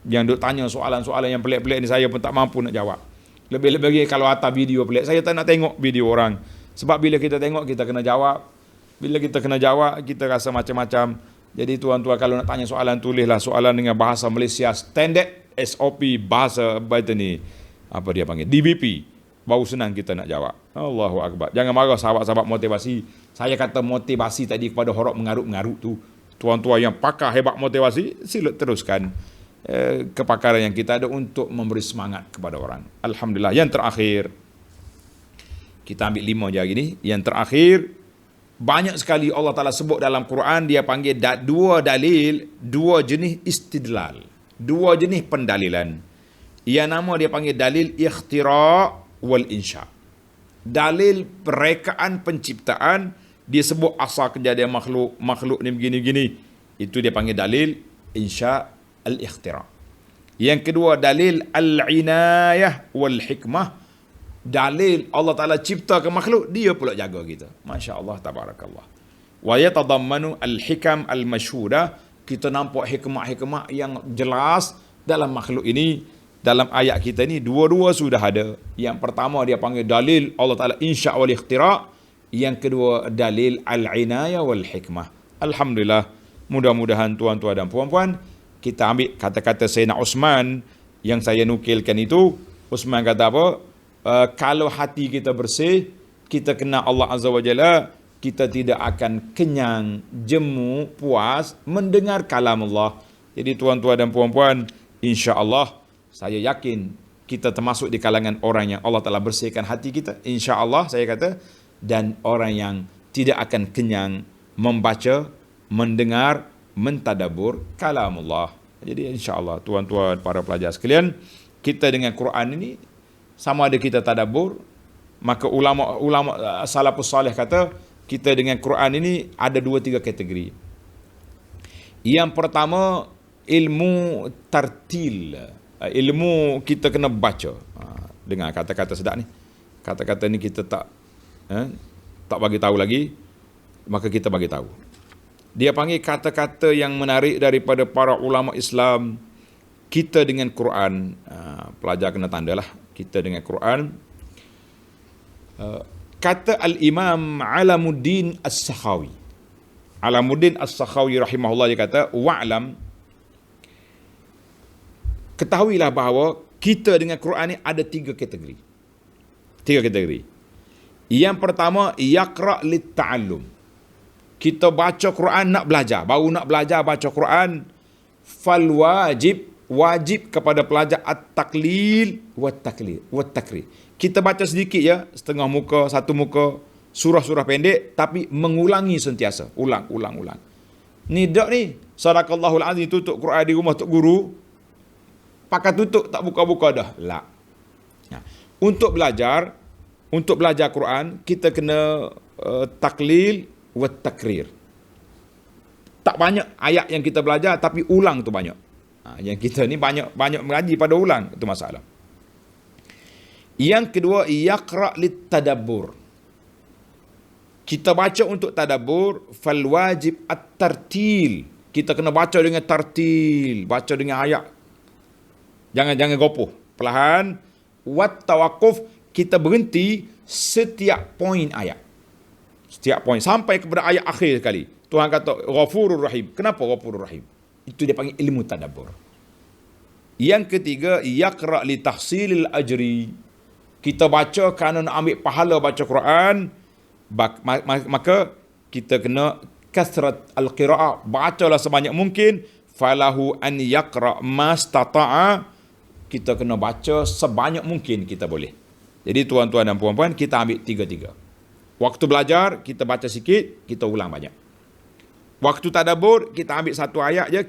yang duk tanya soalan-soalan yang pelik-pelik ni, saya pun tak mampu nak jawab. Lebih-lebih kalau atas video pelik, saya tak nak tengok video orang. Sebab bila kita tengok, kita kena jawab. Bila kita kena jawab, kita rasa macam-macam. Jadi tuan-tuan kalau nak tanya soalan, tulislah soalan dengan bahasa Malaysia standard SOP bahasa ni apa dia panggil DBP, baru senang kita nak jawab. Allahu Akbar. Jangan marah sahabat-sahabat motivasi. Saya kata motivasi tadi kepada horok mengarut-mengarut tu. Tuan-tuan yang pakar hebat motivasi, sila teruskan kepakaran yang kita ada untuk memberi semangat kepada orang. Alhamdulillah. Yang terakhir, kita ambil 5 je hari ni. Yang terakhir, banyak sekali Allah Ta'ala sebut dalam Quran, dia panggil 2 dalil, 2 jenis istidlal, 2 jenis pendalilan. Yang nama dia panggil dalil ikhtira' wal insya'. Dalil perekaan penciptaan, dia sebut asal kejadian makhluk ni begini-begini. Itu dia panggil dalil insya' al-ikhtira'. Yang kedua dalil al-inayah wal hikmah. Dalil Allah Ta'ala ciptakan makhluk, dia pula jaga kita. Masya Allah, tabarakallah. Wa yatadammanu al-hikam al-mashhudah. Kita nampak hikmah-hikmah yang jelas dalam makhluk ini. Dalam ayat kita ni, 2 sudah ada. Yang pertama dia panggil dalil Allah Ta'ala insya' wal ikhtira'. Yang kedua dalil al-inayah wal hikmah. Alhamdulillah. Mudah-mudahan tuan-tuan dan puan-puan, kita ambil kata-kata Sayyidina Uthman yang saya nukilkan itu. Uthman kata apa? Kalau hati kita bersih, kita kenal Allah Azza wa Jalla, kita tidak akan kenyang, jemu, puas mendengar kalam Allah. Jadi tuan-tuan dan puan-puan, insya-Allah saya yakin kita termasuk di kalangan orang yang Allah telah bersihkan hati kita, insya-Allah saya kata, dan orang yang tidak akan kenyang membaca, mendengar, mentadabbur kalam Allah. Jadi insya-Allah tuan-tuan para pelajar sekalian, kita dengan Quran ini sama ada kita tadabbur, maka ulama salafus salih kata kita dengan Quran ini ada 2-3 kategori. Yang pertama ilmu tartil, ilmu kita kena baca. Dengar kata-kata sedap ni. Kata-kata ni kita tak bagi tahu lagi, maka kita bagi tahu. Dia panggil kata-kata yang menarik daripada para ulama Islam. Kita dengan Quran, pelajar kena tandalah kita dengan Quran. Kata Al-Imam Alamuddin As-Sakhawi. Alamuddin As-Sakhawi rahimahullah, dia kata, wa'lam, ketahuilah bahawa kita dengan Quran ni ada 3 kategori. 3 kategori. Yang pertama, yaqra' lit-ta'allum. Kita baca Quran nak belajar, baru nak belajar baca Quran, fal wajib kepada pelajar at-taqlil wat takrir. Kita baca sedikit ya, setengah muka, 1 muka, surah-surah pendek, tapi mengulangi sentiasa, ulang. Ni dak ni, sadaqallahul azim, tutup Quran di rumah tok guru, pakai tutup tak buka-buka dah. La. Untuk belajar Quran, kita kena taklil wat takrir. Tak banyak ayat yang kita belajar, tapi ulang tu banyak. Yang kita ni banyak mengaji pada ulang, itu masalah. Yang kedua, yaqra' lit tadabbur. Kita baca untuk tadabbur, fal wajib at-tartil. Kita kena baca dengan tartil, baca dengan ayat Jangan gopoh. Perlahan. Wat tawakuf, kita berhenti setiap poin ayat. Setiap poin. Sampai kepada ayat akhir sekali. Tuhan kata, Ghafurur Rahim. Kenapa Ghafurur Rahim? Itu dia panggil ilmu tadabbur. Yang ketiga, yaqra' li tahsilil ajri. Kita baca kerana nak ambil pahala baca Quran, maka kita kena kasrat al-qira'ah. Bacalah sebanyak mungkin. Falahu an yaqra' mastata'a. Kita kena baca sebanyak mungkin kita boleh. Jadi tuan-tuan dan puan-puan, kita ambil tiga-tiga. Waktu belajar, kita baca sikit, kita ulang banyak. Waktu tadabbur, kita ambil satu ayat je,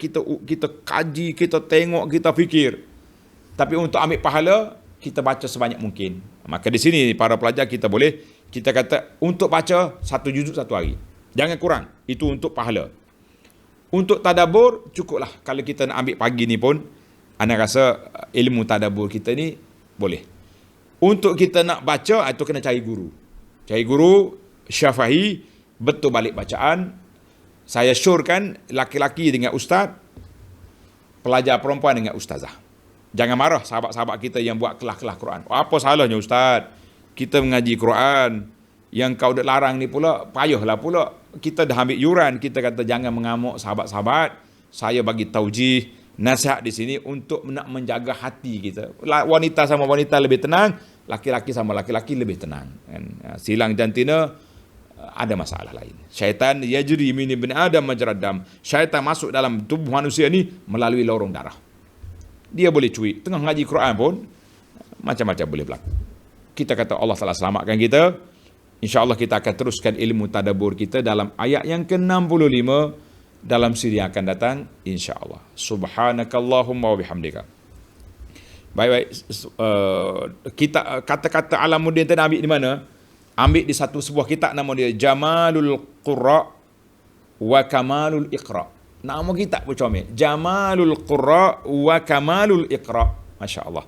kita kaji, kita tengok, kita fikir. Tapi untuk ambil pahala, kita baca sebanyak mungkin. Maka di sini para pelajar kita boleh, kita kata untuk baca satu juzuk satu hari. Jangan kurang, itu untuk pahala. Untuk tadabbur, cukuplah. Kalau kita nak ambil pagi ni pun, anda rasa ilmu tadabbur kita ni boleh. Untuk kita nak baca, itu kena cari guru. Cari guru, syafahi, betul balik bacaan. Saya syorkan laki-laki dengan ustaz, pelajar perempuan dengan ustazah. Jangan marah sahabat-sahabat kita yang buat kelas-kelas Quran. Apa salahnya ustaz? Kita mengaji Quran. Yang kau dah larang ni pula, payahlah pula. Kita dah ambil yuran, kita kata jangan mengamuk sahabat-sahabat. Saya bagi taujih, nasihat di sini untuk nak menjaga hati kita. Wanita sama wanita lebih tenang, laki-laki sama laki-laki lebih tenang. Silang jantina ada masalah lain. Syaitan yajri min ibni Adam majrad dam. Syaitan masuk dalam tubuh manusia ni melalui lorong darah. Dia boleh cuik. Tengah ngaji Quran pun macam-macam boleh berlaku. Kita kata Allah telah selamatkan kita. InsyaAllah kita akan teruskan ilmu tadabbur kita dalam ayat yang ke-65 dalam siri yang akan datang, insyaAllah. Subhanakallahumma wa bihamdika. Baik-baik. Kita kata-kata Alamuddin tadi ambil di mana? Ambil di satu sebuah kitab nama dia Jamalul Qurra wa Kamalul Iqra. Nama kitab pun comel. Jamalul Qurra wa Kamalul Iqra. Masya-Allah.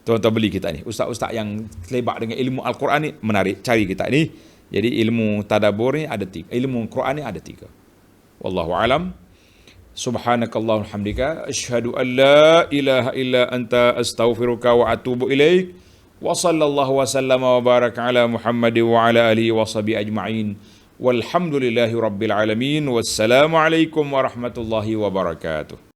Tuan-tuan beli kitab ni. Ustaz-ustaz yang selebat dengan ilmu Al-Quran ni menarik, cari kitab ni. Jadi ilmu tadabbur ni ada 3. Ilmu Quran ni ada 3. Wallahu alam. Subhanakallahumma hamdika asyhadu an la ilaha illa anta astaghfiruka wa atubu ilaik. Wa sallallahu wa sallama wa baraka ala Muhammad wa ala alihi wa sahbihi ajma'in. Walhamdulillahi rabbil alamin. Wassalamu alaikum warahmatullahi wabarakatuh.